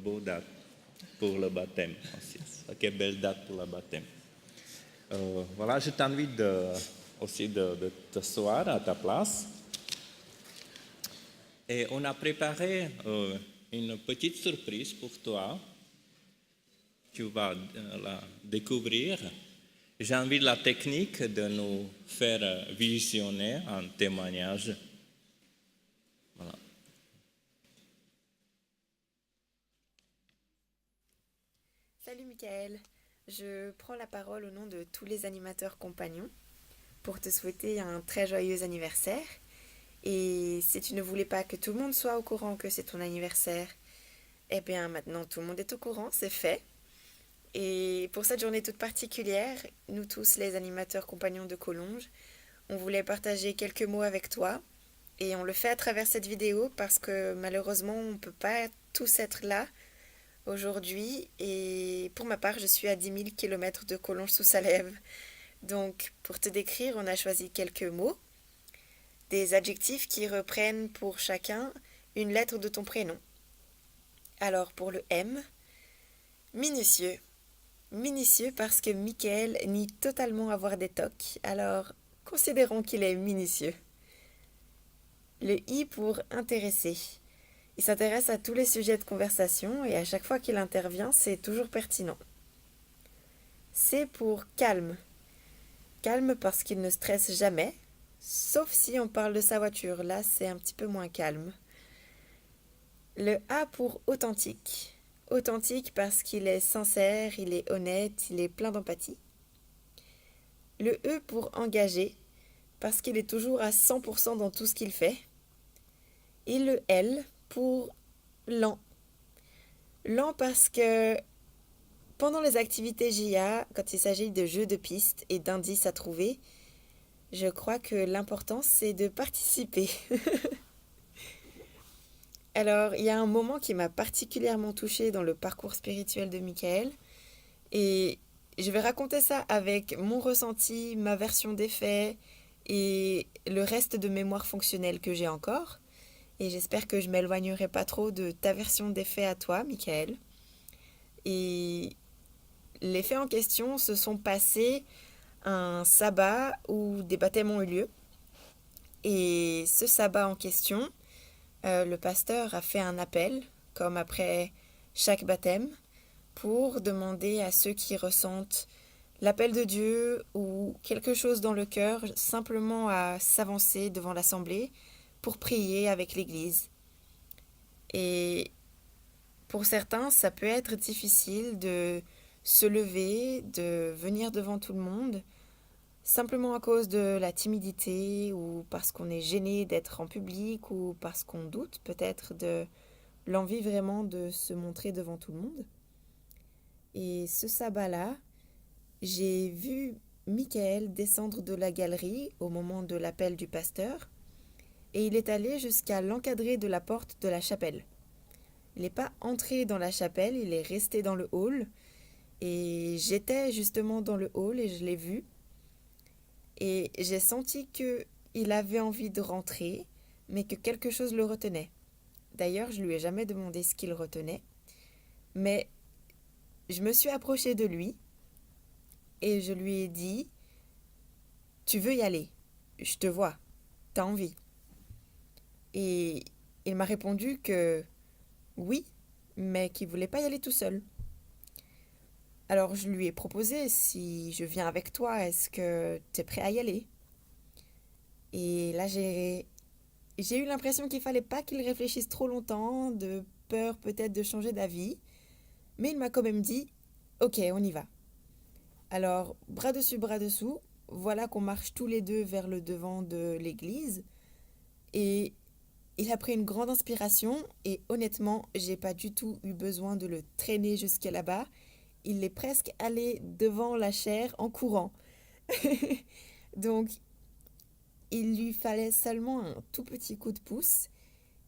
beau date pour le baptême aussi. Quelle belle date pour le baptême. voilà, je t'invite aussi de t'asseoir à ta place. Et on a préparé une petite surprise pour toi. Tu vas la découvrir. J'invite la technique de nous faire visionner un témoignage. Voilà. Salut Michael, je prends la parole au nom de tous les animateurs compagnons pour te souhaiter un très joyeux anniversaire. Et si tu ne voulais pas que tout le monde soit au courant que c'est ton anniversaire, eh bien maintenant tout le monde est au courant, c'est fait. Et pour cette journée toute particulière, nous tous les animateurs compagnons de Collonges, on voulait partager quelques mots avec toi. Et on le fait à travers cette vidéo parce que malheureusement on ne peut pas tous être là aujourd'hui. Et pour ma part, je suis à 10 000 km de Collonges sous Salève. Donc pour te décrire, on a choisi quelques mots. Des adjectifs qui reprennent pour chacun une lettre de ton prénom. Alors pour le M, minutieux. Minutieux parce que Michael nie totalement avoir des tocs, alors considérons qu'il est minutieux. Le I pour intéressé. Il s'intéresse à tous les sujets de conversation et à chaque fois qu'il intervient, c'est toujours pertinent. C pour calme. Calme parce qu'il ne stresse jamais. Sauf si on parle de sa voiture, là c'est un petit peu moins calme. Le A pour authentique. Authentique parce qu'il est sincère, il est honnête, il est plein d'empathie. Le E pour engagé, parce qu'il est toujours à 100% dans tout ce qu'il fait. Et le L pour lent. Lent parce que pendant les activités JA, quand il s'agit de jeux de pistes et d'indices à trouver, je crois que l'important, c'est de participer. Alors, il y a un moment qui m'a particulièrement touchée dans le parcours spirituel de Michael. Et je vais raconter ça avec mon ressenti, ma version des faits et le reste de mémoire fonctionnelle que j'ai encore. Et j'espère que je ne m'éloignerai pas trop de ta version des faits à toi, Michael. Et les faits en question se sont passés un sabbat où des baptêmes ont eu lieu. Et ce sabbat en question, le pasteur a fait un appel, comme après chaque baptême, pour demander à ceux qui ressentent l'appel de Dieu ou quelque chose dans le cœur, simplement à s'avancer devant l'assemblée pour prier avec l'Église. Et pour certains, ça peut être difficile de se lever, de venir devant tout le monde, simplement à cause de la timidité ou parce qu'on est gêné d'être en public ou parce qu'on doute peut-être de l'envie vraiment de se montrer devant tout le monde. Et ce sabbat-là, j'ai vu Michael descendre de la galerie au moment de l'appel du pasteur et il est allé jusqu'à l'encadré de la porte de la chapelle. Il n'est pas entré dans la chapelle, il est resté dans le hall et j'étais justement dans le hall et je l'ai vu. Et j'ai senti qu'il avait envie de rentrer, mais que quelque chose le retenait. D'ailleurs, je ne lui ai jamais demandé ce qu'il retenait, mais je me suis approchée de lui et je lui ai dit « Tu veux y aller? Je te vois, t'as envie ?» Et il m'a répondu que oui, mais qu'il ne voulait pas y aller tout seul. Alors je lui ai proposé, si je viens avec toi, est-ce que tu es prêt à y aller? Et là j'ai eu l'impression qu'il ne fallait pas qu'il réfléchisse trop longtemps, de peur peut-être de changer d'avis. Mais il m'a quand même dit, ok, on y va. Alors bras dessus, bras dessous, voilà qu'on marche tous les deux vers le devant de l'église. Et il a pris une grande inspiration et honnêtement, j'ai pas du tout eu besoin de le traîner jusqu'à là-bas. Il est presque allé devant la chaire en courant. Donc, il lui fallait seulement un tout petit coup de pouce.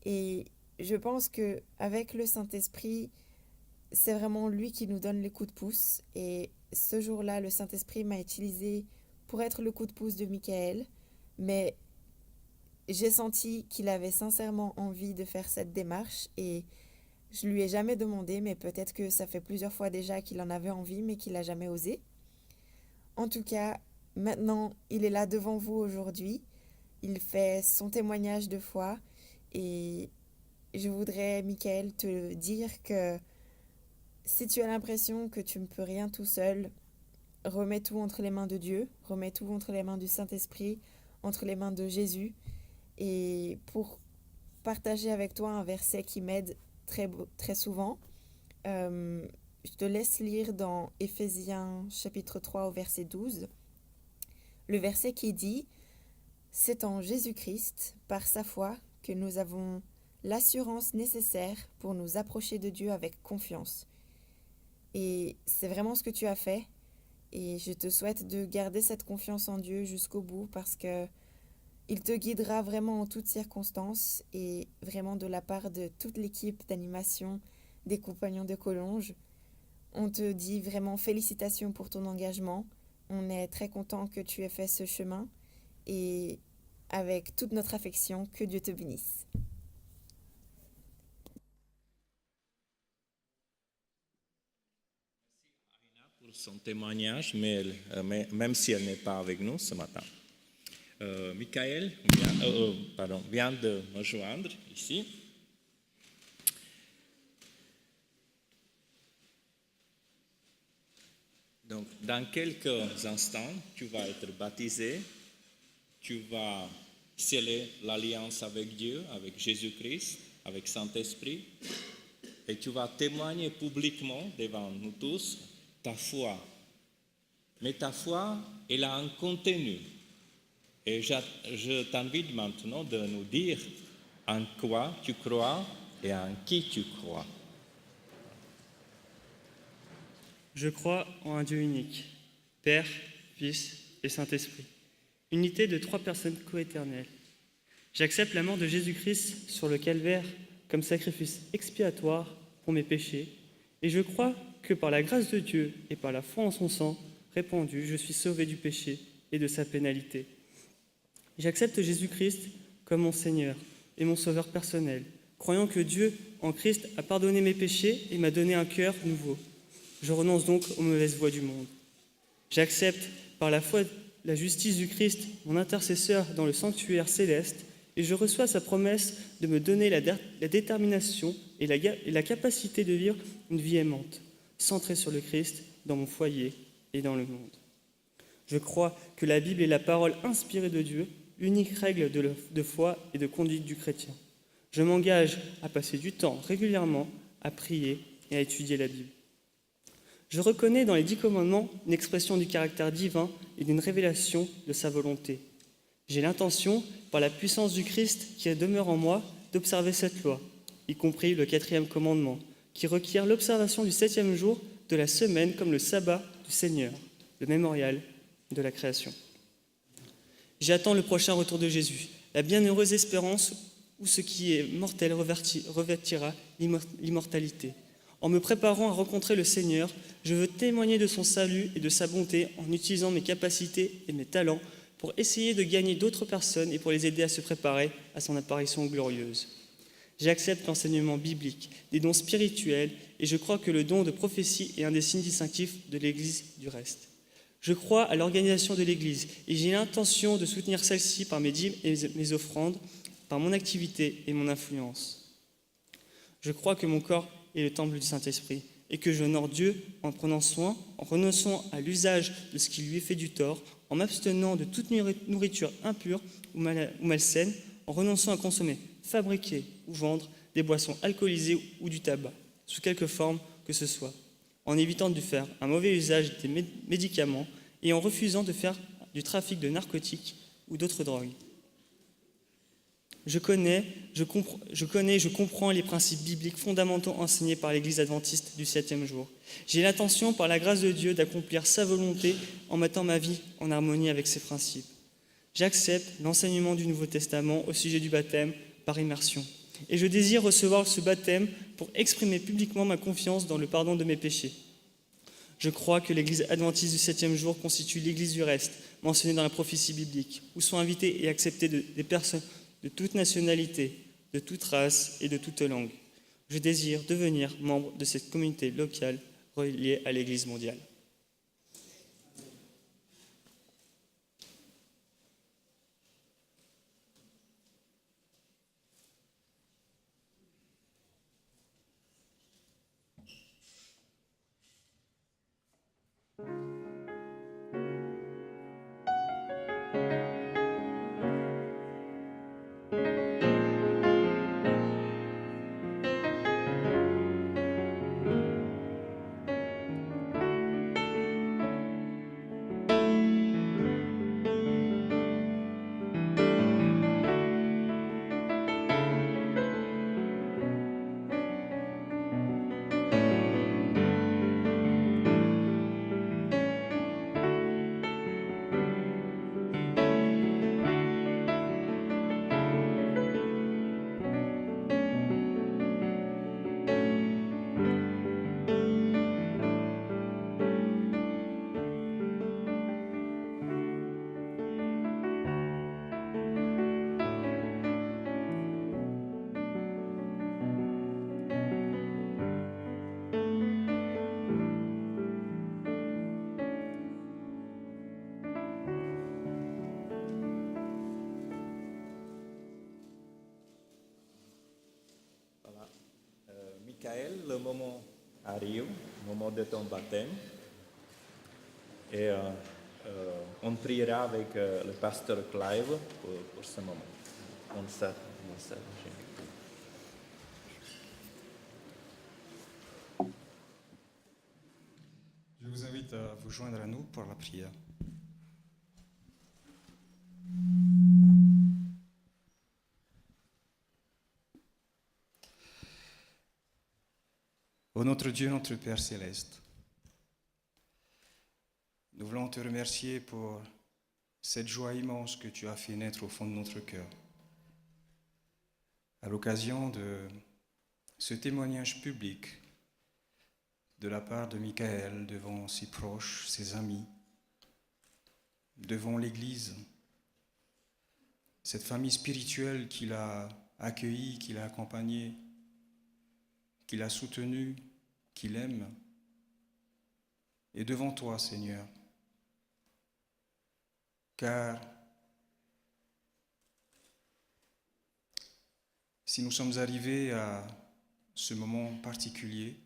Et je pense qu'avec le Saint-Esprit, c'est vraiment lui qui nous donne les coups de pouce. Et ce jour-là, le Saint-Esprit m'a utilisé pour être le coup de pouce de Michael. Mais j'ai senti qu'il avait sincèrement envie de faire cette démarche et je lui ai jamais demandé, mais peut-être que ça fait plusieurs fois déjà qu'il en avait envie, mais qu'il n'a jamais osé. En tout cas, maintenant, il est là devant vous aujourd'hui. Il fait son témoignage de foi et je voudrais, Michael, te dire que si tu as l'impression que tu ne peux rien tout seul, remets tout entre les mains de Dieu, remets tout entre les mains du Saint-Esprit, entre les mains de Jésus. Et pour partager avec toi un verset qui m'aide très souvent, je te laisse lire dans Éphésiens chapitre 3 au verset 12, le verset qui dit « C'est en Jésus-Christ, par sa foi, que nous avons l'assurance nécessaire pour nous approcher de Dieu avec confiance. » Et c'est vraiment ce que tu as fait. Et je te souhaite de garder cette confiance en Dieu jusqu'au bout parce que il te guidera vraiment en toutes circonstances et vraiment de la part de toute l'équipe d'animation des Compagnons de Collonges. On te dit vraiment félicitations pour ton engagement. On est très content que tu aies fait ce chemin et avec toute notre affection, que Dieu te bénisse. Pour son témoignage, mais même si elle n'est pas avec nous ce matin. Michael vient de me joindre ici. Donc, dans quelques instants, tu vas être baptisé, tu vas sceller l'alliance avec Dieu, avec Jésus-Christ, avec Saint-Esprit, et tu vas témoigner publiquement devant nous tous ta foi. Mais ta foi, elle a un contenu. Et je t'invite maintenant de nous dire en quoi tu crois et en qui tu crois. Je crois en un Dieu unique, Père, Fils et Saint-Esprit, unité de 3 personnes coéternelles. J'accepte la mort de Jésus-Christ sur le calvaire comme sacrifice expiatoire pour mes péchés, et je crois que par la grâce de Dieu et par la foi en son sang répandu, je suis sauvé du péché et de sa pénalité. J'accepte Jésus-Christ comme mon Seigneur et mon Sauveur personnel, croyant que Dieu, en Christ, a pardonné mes péchés et m'a donné un cœur nouveau. Je renonce donc aux mauvaises voies du monde. J'accepte par la foi la justice du Christ, mon intercesseur dans le sanctuaire céleste, et je reçois sa promesse de me donner la détermination et la capacité de vivre une vie aimante, centrée sur le Christ dans mon foyer et dans le monde. Je crois que la Bible est la parole inspirée de Dieu, l'unique règle de foi et de conduite du chrétien. Je m'engage à passer du temps régulièrement à prier et à étudier la Bible. Je reconnais dans les 10 commandements une expression du caractère divin et d'une révélation de sa volonté. J'ai l'intention, par la puissance du Christ qui demeure en moi, d'observer cette loi, y compris le 4e commandement, qui requiert l'observation du 7e jour de la semaine comme le sabbat du Seigneur, le mémorial de la création. J'attends le prochain retour de Jésus, la bienheureuse espérance où ce qui est mortel revêtira l'immortalité. En me préparant à rencontrer le Seigneur, je veux témoigner de son salut et de sa bonté en utilisant mes capacités et mes talents pour essayer de gagner d'autres personnes et pour les aider à se préparer à son apparition glorieuse. J'accepte l'enseignement biblique, des dons spirituels, et je crois que le don de prophétie est un des signes distinctifs de l'Église du reste. Je crois à l'organisation de l'Église et j'ai l'intention de soutenir celle-ci par mes dîmes et mes offrandes, par mon activité et mon influence. Je crois que mon corps est le temple du Saint-Esprit et que j'honore Dieu en prenant soin, en renonçant à l'usage de ce qui lui est fait du tort, en m'abstenant de toute nourriture impure ou malsaine, en renonçant à consommer, fabriquer ou vendre des boissons alcoolisées ou du tabac, sous quelque forme que ce soit, en évitant de faire un mauvais usage des médicaments et en refusant de faire du trafic de narcotiques ou d'autres drogues. Je comprends les principes bibliques fondamentaux enseignés par l'Église adventiste du 7e jour. J'ai l'intention, par la grâce de Dieu, d'accomplir sa volonté en mettant ma vie en harmonie avec ses principes. J'accepte l'enseignement du Nouveau Testament au sujet du baptême par immersion. Et je désire recevoir ce baptême pour exprimer publiquement ma confiance dans le pardon de mes péchés. Je crois que l'Église adventiste du 7e jour constitue l'Église du reste, mentionnée dans la prophétie biblique, où sont invitées et acceptées des personnes de toute nationalité, de toute race et de toute langue. Je désire devenir membre de cette communauté locale reliée à l'Église mondiale. Michael, le moment arrive, le moment de ton baptême. Et on priera avec le pasteur Clive pour ce moment. Je vous invite à vous joindre à nous pour la prière. Ô notre Dieu, notre Père céleste, nous voulons te remercier pour cette joie immense que tu as fait naître au fond de notre cœur. À l'occasion de ce témoignage public de la part de Michael devant ses proches, ses amis, devant l'Église, cette famille spirituelle qu'il a accueillie, qu'il a accompagnée, qu'il a soutenue, qu'il aime, et devant toi, Seigneur. Car si nous sommes arrivés à ce moment particulier,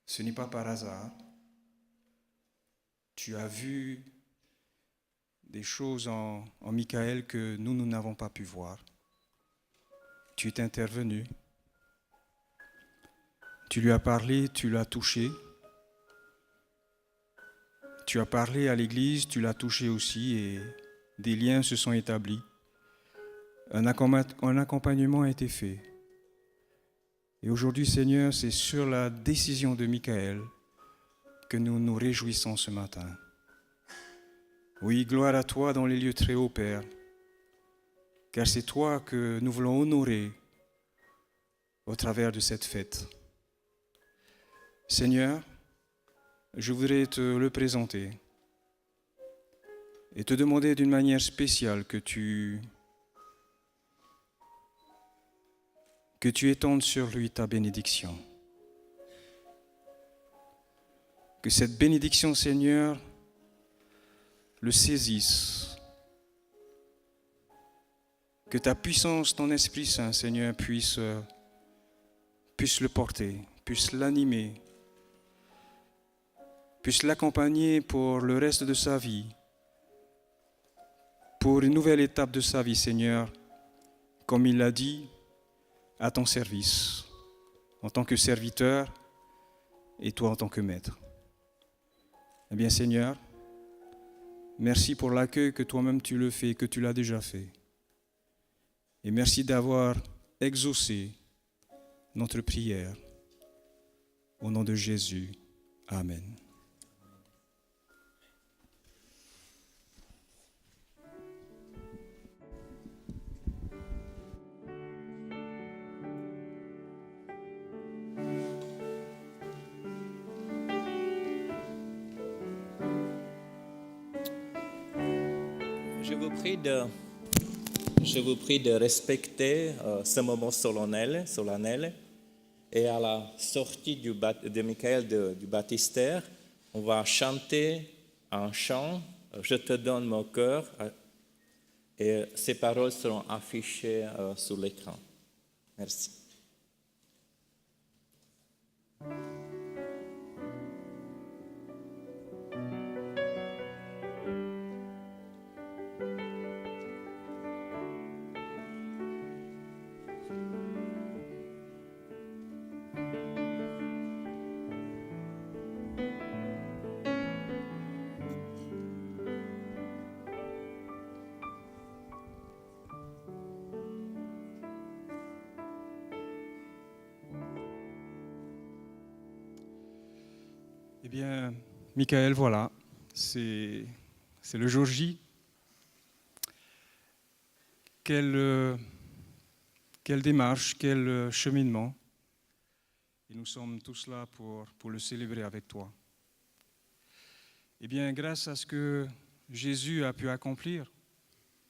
ce n'est pas par hasard. Tu as vu des choses en Michael que nous n'avons pas pu voir. Tu es intervenu. Tu lui as parlé, tu l'as touché. Tu as parlé à l'Église, tu l'as touché aussi et des liens se sont établis. Un accompagnement a été fait. Et aujourd'hui, Seigneur, c'est sur la décision de Michael que nous nous réjouissons ce matin. Oui, gloire à toi dans les lieux très hauts, Père, car c'est toi que nous voulons honorer au travers de cette fête. Seigneur, je voudrais te le présenter et te demander d'une manière spéciale que tu étendes sur lui ta bénédiction. Que cette bénédiction, Seigneur, le saisisse. Que ta puissance, ton Esprit Saint, Seigneur, puisse le porter, puisse l'animer, puisse l'accompagner pour le reste de sa vie, pour une nouvelle étape de sa vie, Seigneur, comme il l'a dit, à ton service, en tant que serviteur et toi en tant que maître. Eh bien, Seigneur, merci pour l'accueil que toi-même tu le fais, que tu l'as déjà fait. Et merci d'avoir exaucé notre prière. Au nom de Jésus. Amen. Je vous prie de respecter ce moment solennel. Et à la sortie de Michael du baptistère, on va chanter un chant, Je te donne mon cœur, et ces paroles seront affichées sur l'écran. Merci. Eh bien, Michael, voilà, c'est le jour J. Quelle démarche, quel cheminement. Et nous sommes tous là pour le célébrer avec toi. Eh bien, grâce à ce que Jésus a pu accomplir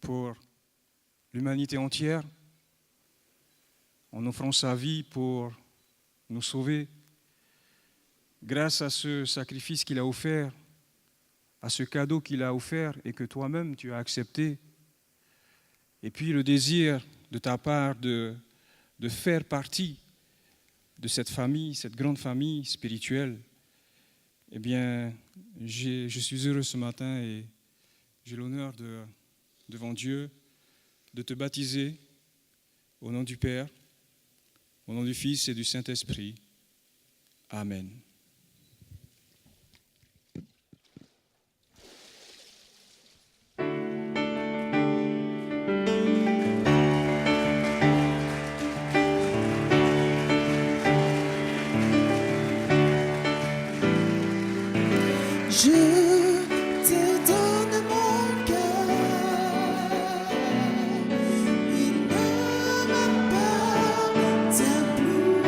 pour l'humanité entière, en offrant sa vie pour nous sauver, grâce à ce sacrifice qu'il a offert, à ce cadeau qu'il a offert et que toi-même tu as accepté, et puis le désir de ta part de faire partie de cette famille, cette grande famille spirituelle, eh bien, je suis heureux ce matin et j'ai l'honneur devant Dieu de te baptiser au nom du Père, au nom du Fils et du Saint-Esprit. Amen. Je te donne mon cœur, il ne m'appartient plus.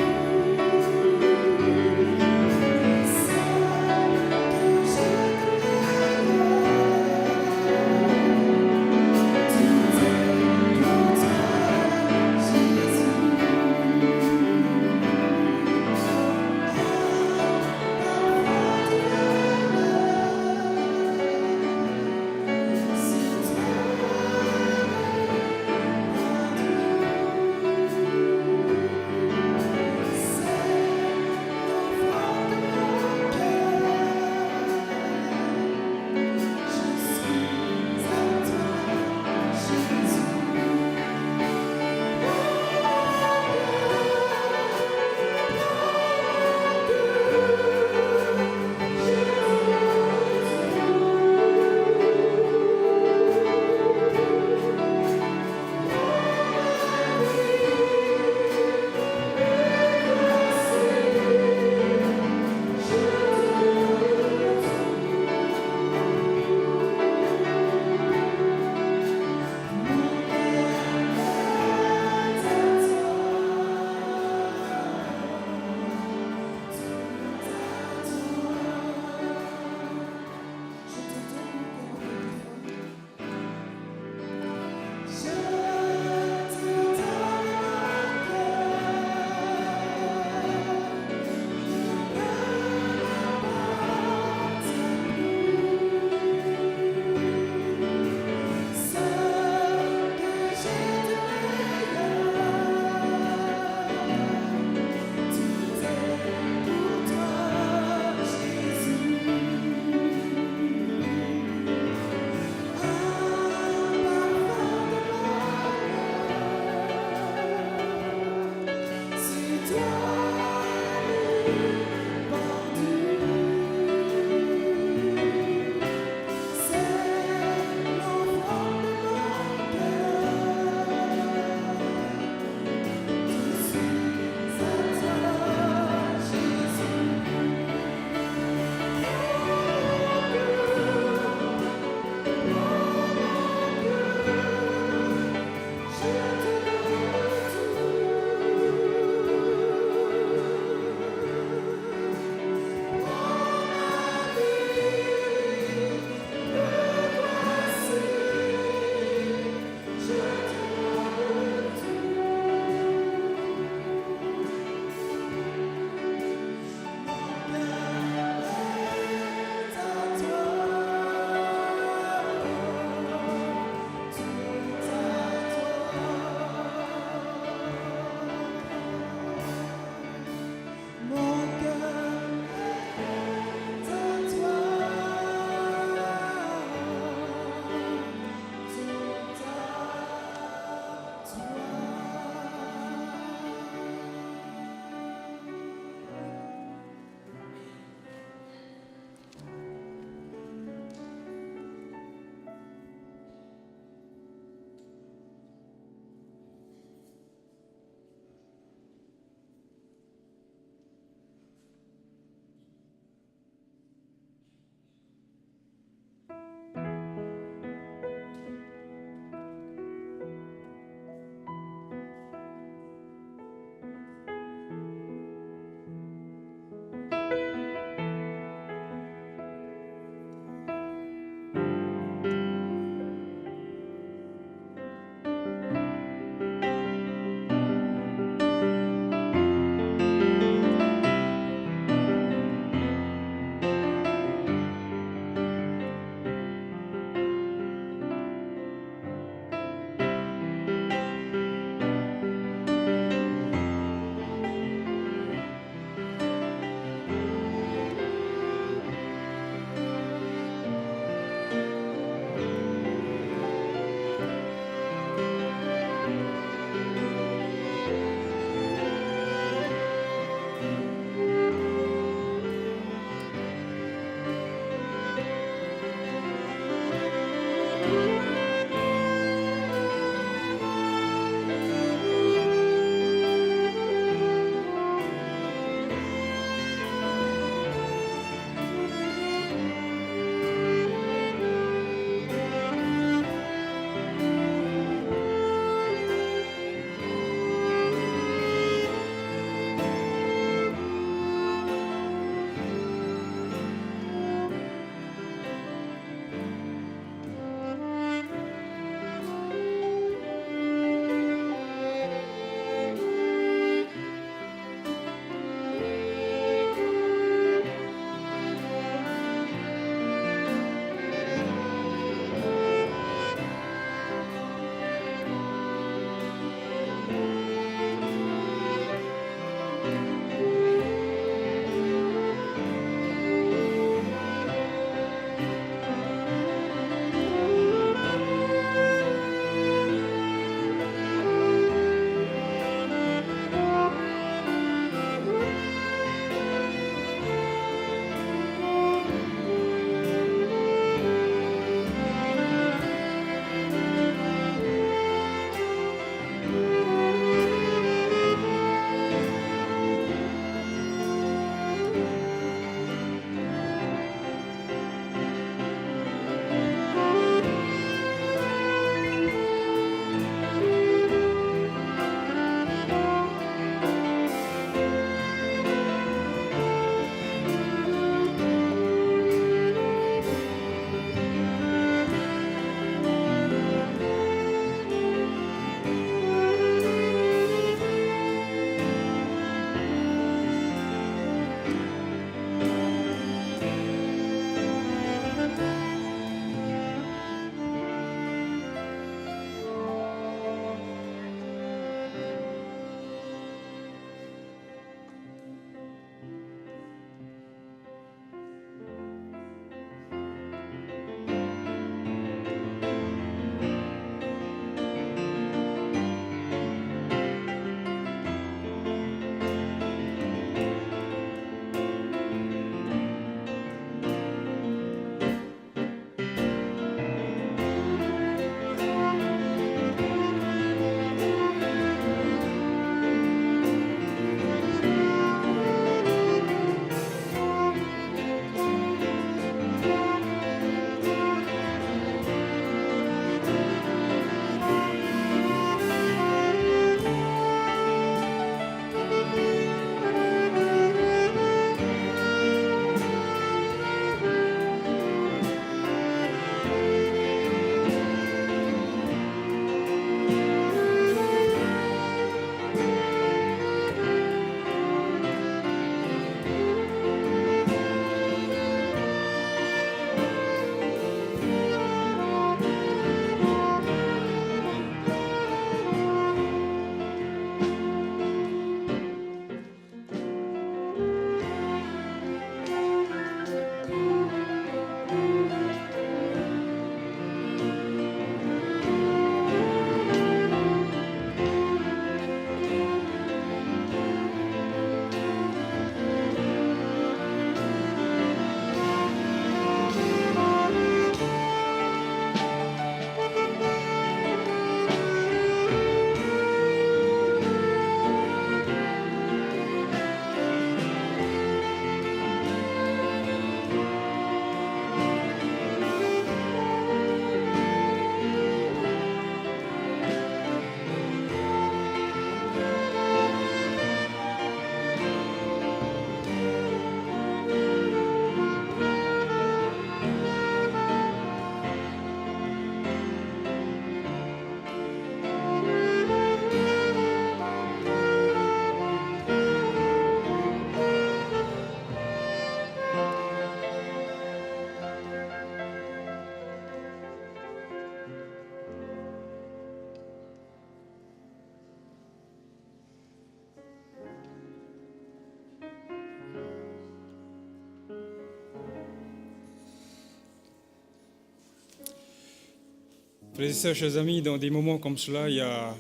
Frères et sœurs, chers amis, dans des moments comme cela, il y a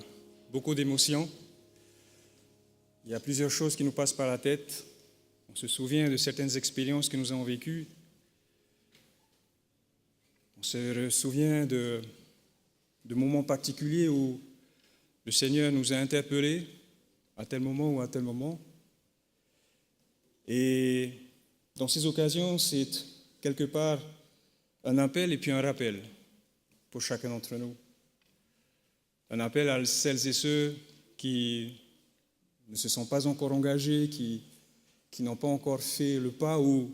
beaucoup d'émotions. Il y a plusieurs choses qui nous passent par la tête. On se souvient de certaines expériences que nous avons vécues. On se souvient de moments particuliers où le Seigneur nous a interpellés à tel moment ou à tel moment. Et dans ces occasions, c'est quelque part un appel et puis un rappel pour chacun d'entre nous. Un appel à celles et ceux qui ne se sont pas encore engagés, qui n'ont pas encore fait le pas, ou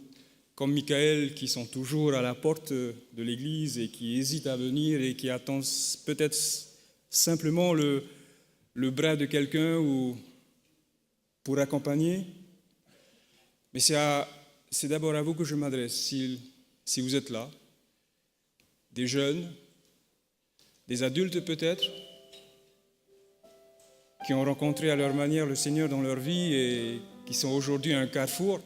comme Michael, qui sont toujours à la porte de l'Église et qui hésitent à venir et qui attendent peut-être simplement le bras de quelqu'un ou pour accompagner. Mais c'est d'abord à vous que je m'adresse, si vous êtes là, des jeunes, des adultes peut-être, qui ont rencontré à leur manière le Seigneur dans leur vie et qui sont aujourd'hui à un carrefour,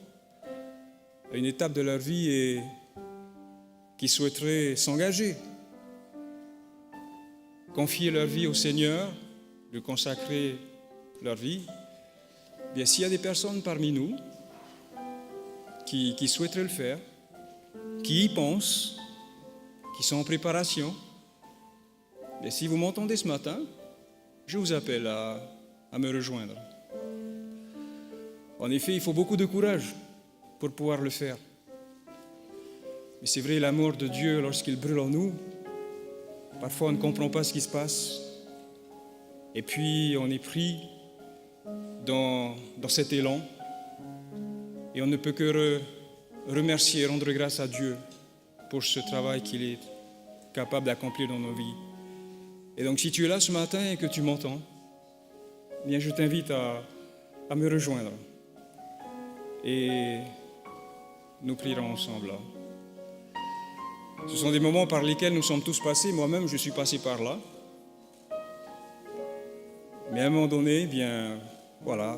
à une étape de leur vie et qui souhaiteraient s'engager, confier leur vie au Seigneur, lui consacrer leur vie. Bien, s'il y a des personnes parmi nous qui souhaiteraient le faire, qui y pensent, qui sont en préparation, et si vous m'entendez ce matin, je vous appelle à me rejoindre. En effet, il faut beaucoup de courage pour pouvoir le faire. Mais c'est vrai, l'amour de Dieu, lorsqu'il brûle en nous, parfois on ne comprend pas ce qui se passe. Et puis on est pris dans cet élan. Et on ne peut que remercier et rendre grâce à Dieu pour ce travail qu'il est capable d'accomplir dans nos vies. Et donc, si tu es là ce matin et que tu m'entends, eh bien, je t'invite à me rejoindre. Et nous prierons ensemble. Ce sont des moments par lesquels nous sommes tous passés. Moi-même, je suis passé par là. Mais à un moment donné, eh bien, voilà,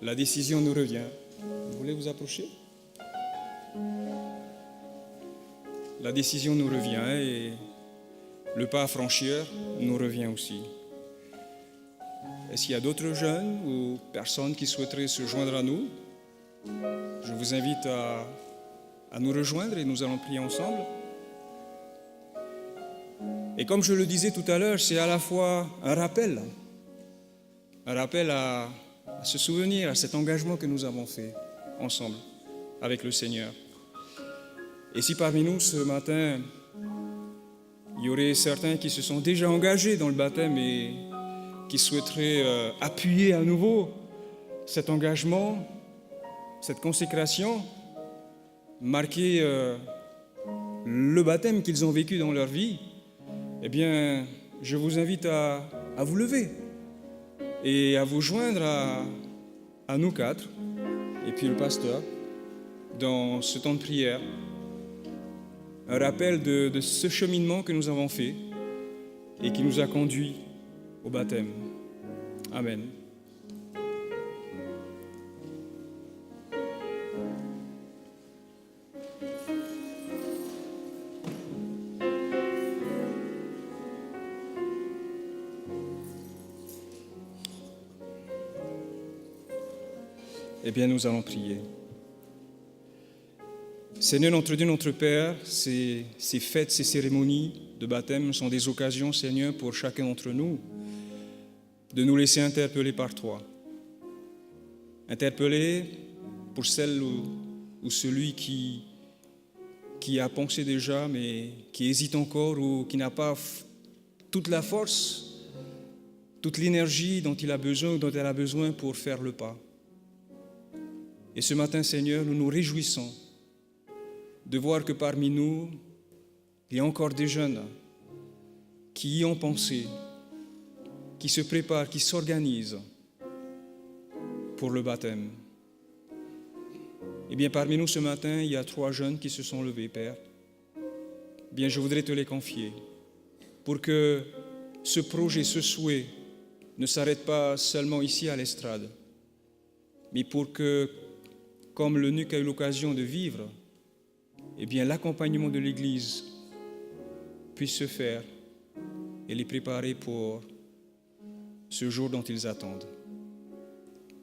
la décision nous revient. Vous voulez vous approcher ? La décision nous revient et le pas à franchir nous revient aussi. Est-ce qu'il y a d'autres jeunes ou personnes qui souhaiteraient se joindre à nous ? Je vous invite à nous rejoindre et nous allons prier ensemble. Et comme je le disais tout à l'heure, c'est à la fois un rappel à se souvenir, à cet engagement que nous avons fait ensemble avec le Seigneur. Et si parmi nous ce matin, il y aurait certains qui se sont déjà engagés dans le baptême et qui souhaiteraient appuyer à nouveau cet engagement, cette consécration, marquer le baptême qu'ils ont vécu dans leur vie, eh bien, je vous invite à vous lever et à vous joindre à nous quatre, et puis le pasteur, dans ce temps de prière. Un rappel de ce cheminement que nous avons fait et qui nous a conduits au baptême. Amen. Eh bien, nous allons prier. Seigneur, notre Dieu, notre Père, ces fêtes, ces cérémonies de baptême sont des occasions, Seigneur, pour chacun d'entre nous, de nous laisser interpeller par Toi. Interpeller pour celle ou celui qui a pensé déjà, mais qui hésite encore ou qui n'a pas toute la force, toute l'énergie dont il a besoin ou dont elle a besoin pour faire le pas. Et ce matin, Seigneur, nous nous réjouissons de voir que parmi nous, il y a encore des jeunes qui y ont pensé, qui se préparent, qui s'organisent pour le baptême. Eh bien, parmi nous ce matin, il y a 3 jeunes qui se sont levés, Père. Eh bien, je voudrais te les confier pour que ce projet, ce souhait ne s'arrête pas seulement ici à l'estrade, mais pour que, comme l'eunuque a eu l'occasion de vivre, eh bien, l'accompagnement de l'Église puisse se faire et les préparer pour ce jour dont ils attendent.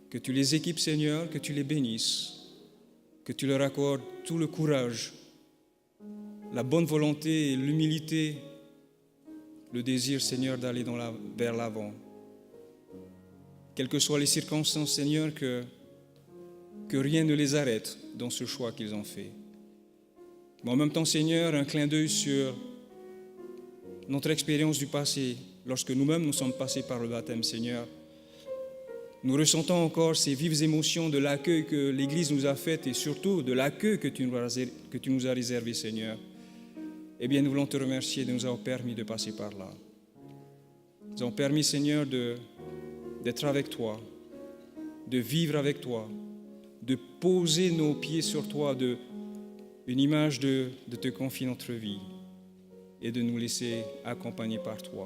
Que tu les équipes, Seigneur, que tu les bénisses, que tu leur accordes tout le courage, la bonne volonté et l'humilité, le désir, Seigneur, d'aller vers l'avant. Quelles que soient les circonstances, Seigneur, que rien ne les arrête dans ce choix qu'ils ont fait. Mais en même temps, Seigneur, un clin d'œil sur notre expérience du passé, lorsque nous-mêmes nous sommes passés par le baptême, Seigneur. Nous ressentons encore ces vives émotions de l'accueil que l'Église nous a fait et surtout de l'accueil que tu nous as réservé, Seigneur. Eh bien, nous voulons te remercier de nous avoir permis de passer par là. Nous avons permis, Seigneur, d'être avec toi, de vivre avec toi, de poser nos pieds sur toi, une image de te confier notre vie et de nous laisser accompagner par toi.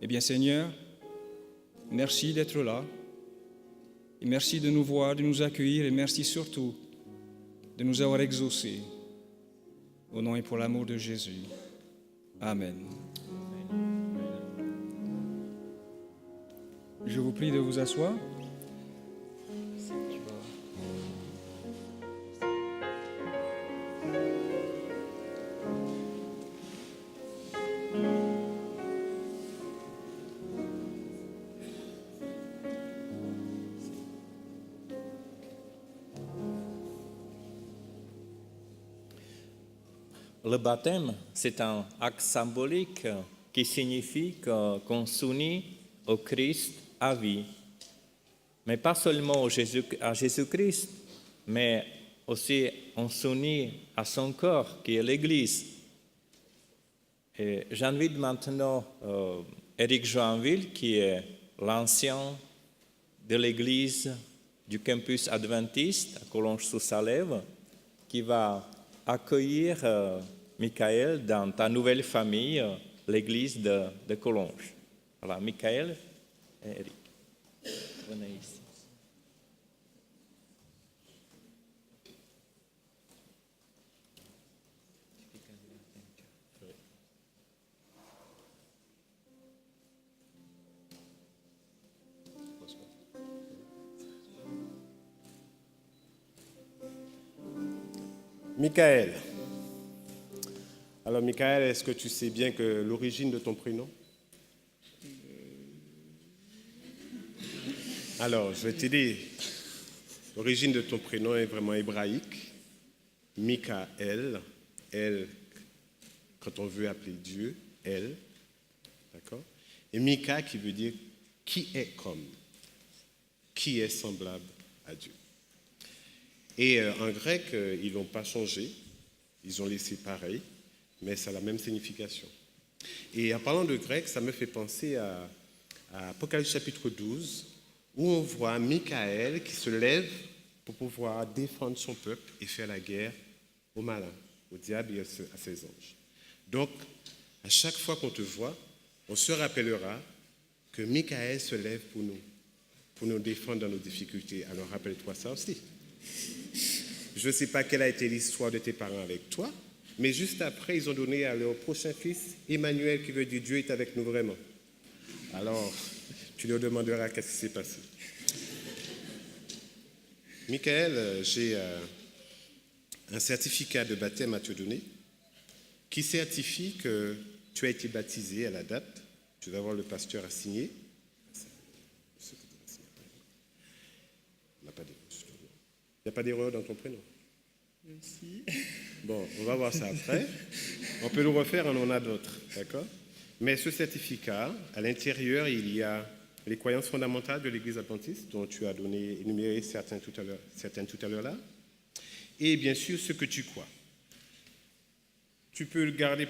Eh bien, Seigneur, merci d'être là, et merci de nous voir, de nous accueillir, et merci surtout de nous avoir exaucés. Au nom et pour l'amour de Jésus. Amen. Je vous prie de vous asseoir. Le baptême, c'est un acte symbolique qui signifie qu'on s'unit au Christ à vie. Mais pas seulement à Jésus-Christ, mais aussi on s'unit à son corps, qui est l'Église. Et j'invite maintenant Éric Joinville, qui est l'ancien de l'Église du campus adventiste à Collonges-sous-Salève, qui va accueillir Michael dans ta nouvelle famille, l'église de Collonges. Voilà, Michael et Eric. Venez ici. Michael. Alors, Michael, est-ce que tu sais bien que l'origine de ton prénom? Alors, je vais t'aider. L'origine de ton prénom est vraiment hébraïque. Michael, elle, quand on veut appeler Dieu, elle, d'accord? Et Mika qui veut dire qui est comme, qui est semblable à Dieu. Et en grec, ils n'ont pas changé, ils ont laissé pareil, mais ça a la même signification. Et en parlant de grec, ça me fait penser à Apocalypse chapitre 12, où on voit Michael qui se lève pour pouvoir défendre son peuple et faire la guerre au malin, au diable et à ses anges. Donc, à chaque fois qu'on te voit, on se rappellera que Michael se lève pour nous défendre dans nos difficultés. Alors, rappelle-toi ça aussi. Je ne sais pas quelle a été l'histoire de tes parents avec toi, mais juste après, ils ont donné à leur prochain fils, Emmanuel, qui veut dire Dieu est avec nous vraiment. Alors, tu leur demanderas qu'est-ce qui s'est passé. Michael, j'ai un certificat de baptême à te donner qui certifie que tu as été baptisé à la date. Tu vas voir le pasteur à signer. Il n'y a pas d'erreur dans ton prénom? Merci. Bon, on va voir ça après. On peut le refaire, on en a d'autres, d'accord? Mais ce certificat, à l'intérieur, il y a les croyances fondamentales de l'Église adventiste, dont tu as énuméré certaines tout à l'heure là, et bien sûr ce que tu crois. Tu peux le garder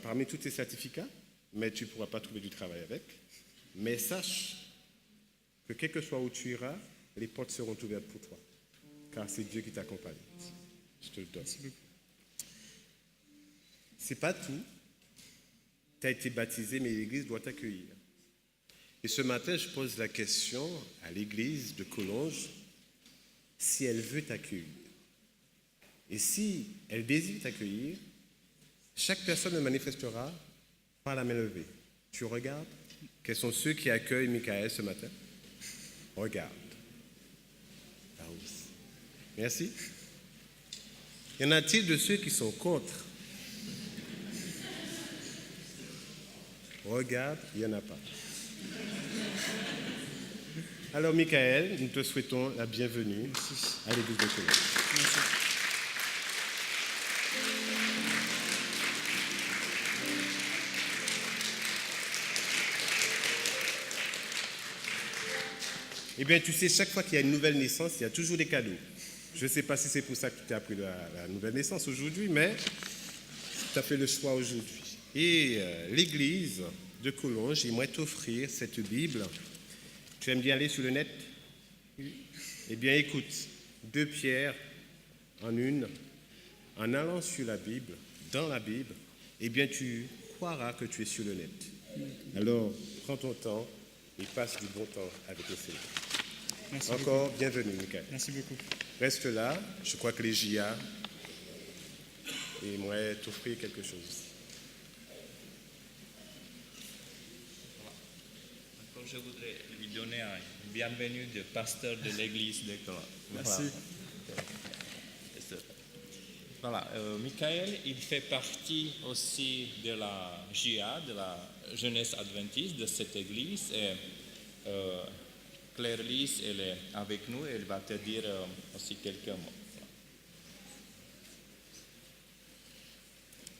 parmi tous tes certificats, mais tu ne pourras pas trouver du travail avec. Mais sache que quel que soit où tu iras, les portes seront ouvertes pour toi, car c'est Dieu qui t'accompagne. Je te le donne. C'est pas tout. Tu as été baptisé, mais l'Église doit t'accueillir. Et ce matin, je pose la question à l'Église de Collonges, si elle veut t'accueillir. Et si elle désire t'accueillir, chaque personne le manifestera Pas la main levée. Tu regardes? Quels sont ceux qui accueillent Michael ce matin? Regarde. Là aussi. Merci. Y en a-t-il de ceux qui sont contre? Regarde, il n'y en a pas. Alors, Michael, nous te souhaitons la bienvenue à l'église de Cologne. Merci. Eh bien, tu sais, chaque fois qu'il y a une nouvelle naissance, il y a toujours des cadeaux. Je ne sais pas si c'est pour ça que tu as pris la nouvelle naissance aujourd'hui, mais tu as fait le choix aujourd'hui. Et l'église de Collonges, j'aimerais t'offrir cette Bible. Tu aimes bien aller sur le net? Eh bien, écoute, 2 Pierre en une, en allant sur la Bible, dans la Bible, eh bien, tu croiras que tu es sur le net. Alors, prends ton temps et passe du bon temps avec le Seigneur. Merci Encore, beaucoup. bienvenue, Michael. Merci beaucoup. Reste là, je crois que les JA aimeraient t'offrir quelque chose. Encore, je voudrais lui donner un bienvenue de pasteur de l'église de Cologne. Merci. Voilà, Michael, il fait partie aussi de la JA, de la jeunesse adventiste de cette église. Et Claire Lise, elle est avec nous et elle va te dire aussi quelques mots.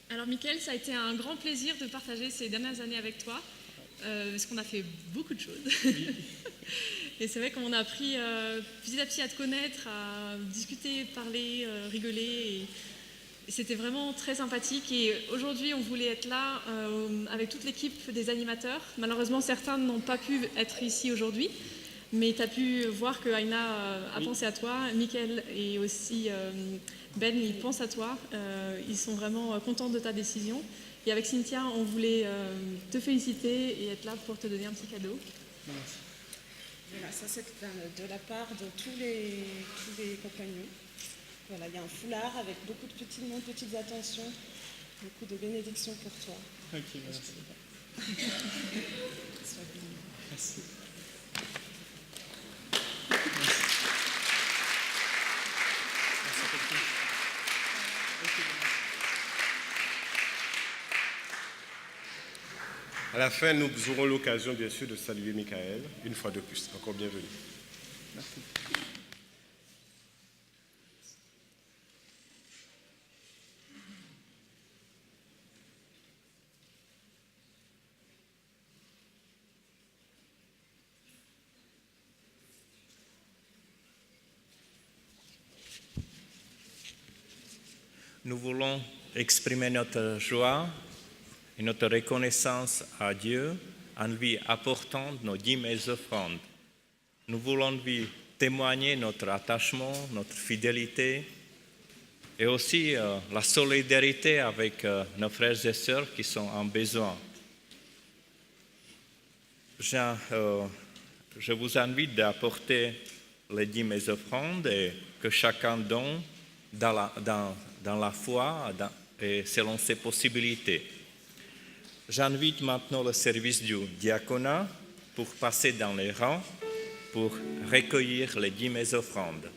Alors Mickaël, ça a été un grand plaisir de partager ces dernières années avec toi, parce qu'on a fait beaucoup de choses. Et c'est vrai qu'on a appris petit à petit à te connaître, à discuter, parler, rigoler. Et c'était vraiment très sympathique. Et aujourd'hui, on voulait être là avec toute l'équipe des animateurs. Malheureusement, certains n'ont pas pu être ici aujourd'hui. Mais tu as pu voir que Aïna a pensé à toi, Mickaël et aussi Ben, ils pensent à toi. Ils sont vraiment contents de ta décision. Et avec Cynthia, on voulait te féliciter et être là pour te donner un petit cadeau. Voilà, ça c'est de la part de tous les compagnons. Voilà, il y a un foulard avec beaucoup de petits noms, petites attentions, beaucoup de bénédictions pour toi. Ok, merci. Sois béni. Merci. À la fin, nous aurons l'occasion, bien sûr, de saluer Michael, une fois de plus. Encore bienvenue. Merci. Nous voulons exprimer notre joie et notre reconnaissance à Dieu en lui apportant nos 10 000 offrandes. Nous voulons lui témoigner notre attachement, notre fidélité et aussi la solidarité avec nos frères et sœurs qui sont en besoin. Je vous invite d'apporter les 10 000 offrandes et que chacun donne dans la foi et selon ses possibilités. J'invite maintenant le service du diaconat pour passer dans les rangs pour recueillir les 10 000 offrandes.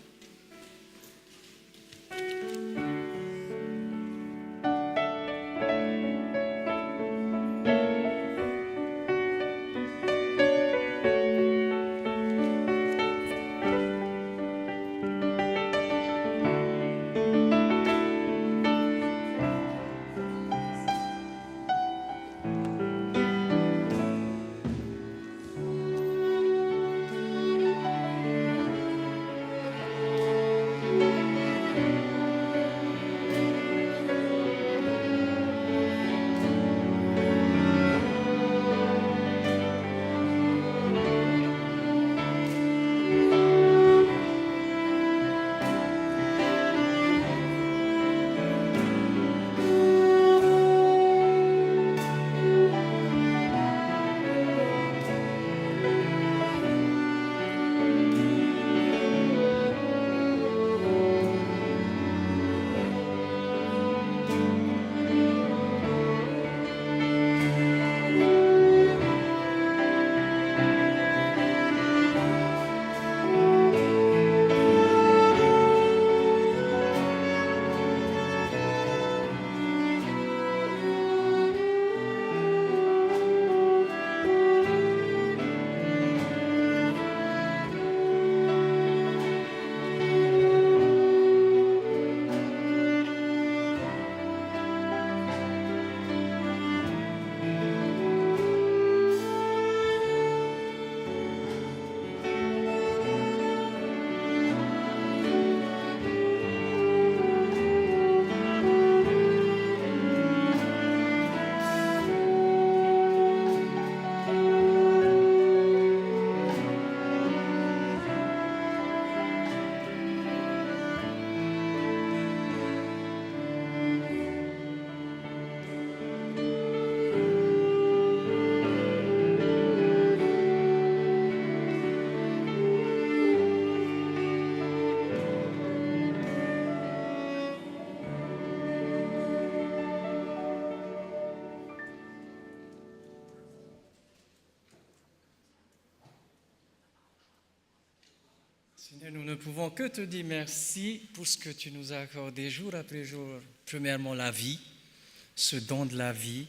Seigneur, nous ne pouvons que te dire merci pour ce que tu nous as accordé jour après jour. Premièrement, la vie, ce don de la vie,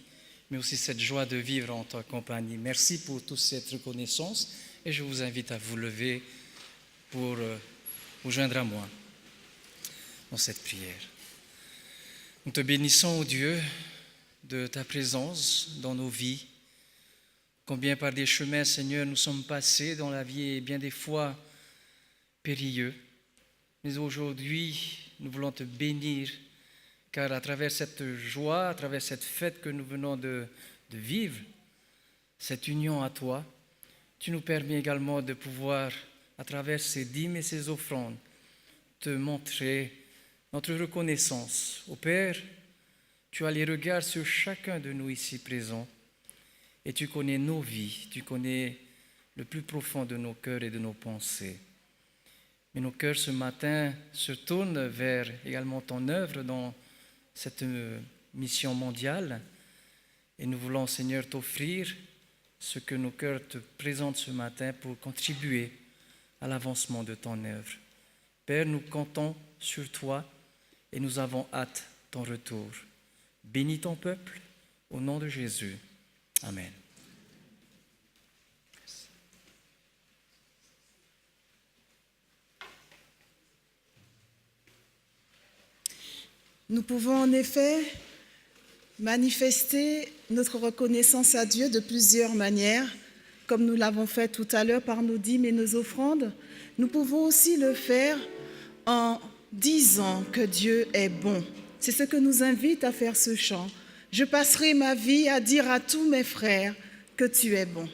mais aussi cette joie de vivre en ta compagnie. Merci pour toute cette reconnaissance et je vous invite à vous lever pour vous joindre à moi dans cette prière. Nous te bénissons, ô Dieu, de ta présence dans nos vies. Combien par des chemins, Seigneur, nous sommes passés dans la vie et bien des fois périlleux. Mais aujourd'hui, nous voulons te bénir, car à travers cette joie, à travers cette fête que nous venons de vivre, cette union à toi, tu nous permets également de pouvoir, à travers ces dîmes et ces offrandes, te montrer notre reconnaissance. Ô Père, tu as les regards sur chacun de nous ici présents et tu connais nos vies, tu connais le plus profond de nos cœurs et de nos pensées. Mais nos cœurs ce matin se tournent vers également ton œuvre dans cette mission mondiale et nous voulons, Seigneur, t'offrir ce que nos cœurs te présentent ce matin pour contribuer à l'avancement de ton œuvre. Père, nous comptons sur toi et nous avons hâte de ton retour. Bénis ton peuple au nom de Jésus. Amen. Nous pouvons en effet manifester notre reconnaissance à Dieu de plusieurs manières, comme nous l'avons fait tout à l'heure par nos dîmes et nos offrandes. Nous pouvons aussi le faire en disant que Dieu est bon. C'est ce que nous invite à faire ce chant. Je passerai ma vie à dire à tous mes frères que tu es bon.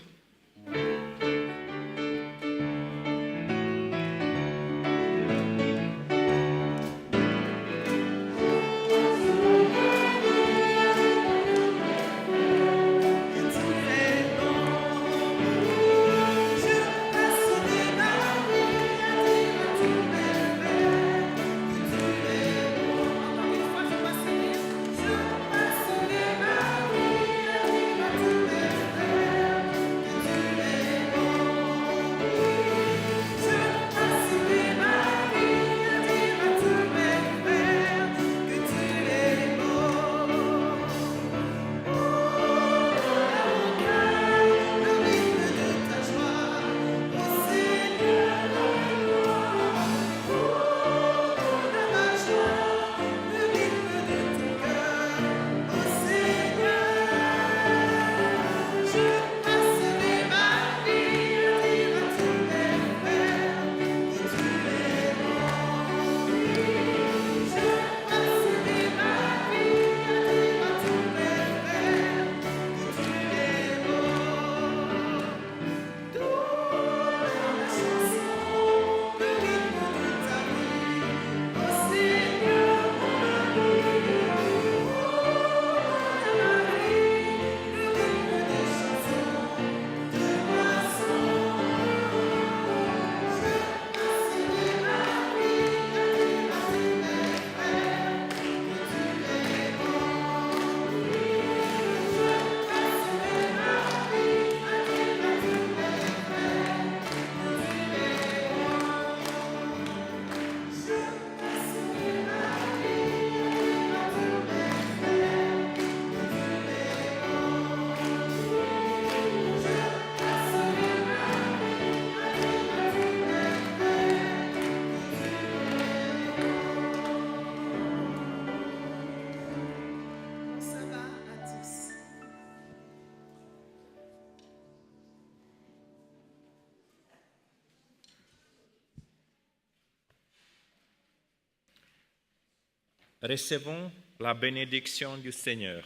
Recevons la bénédiction du Seigneur.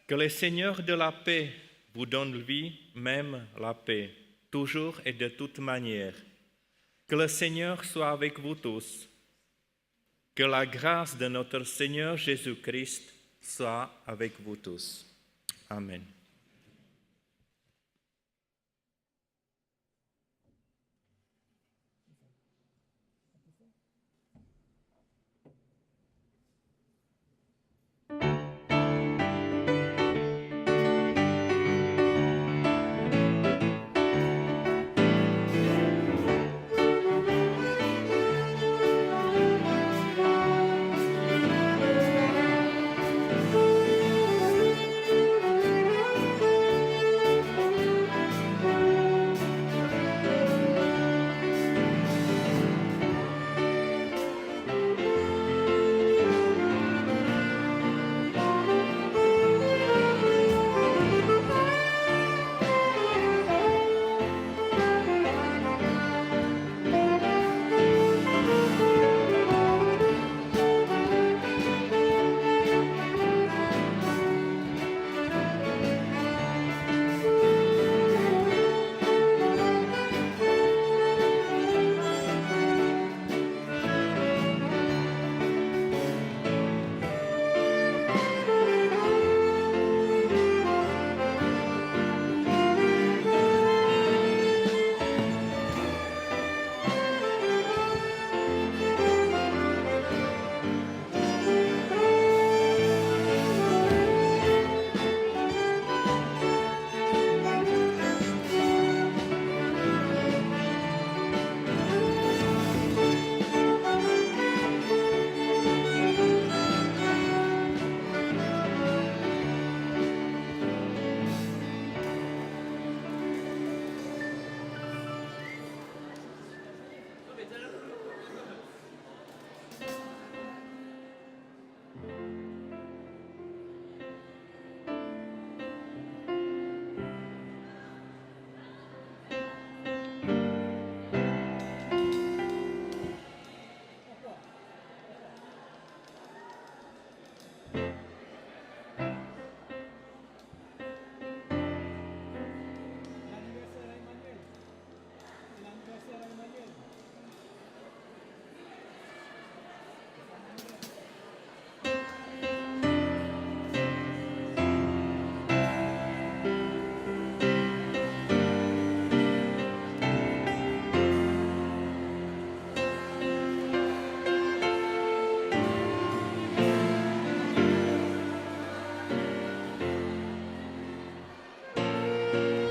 Que le Seigneur de la paix vous donne lui-même la paix, toujours et de toute manière. Que le Seigneur soit avec vous tous. Que la grâce de notre Seigneur Jésus-Christ soit avec vous tous. Amen. Amen.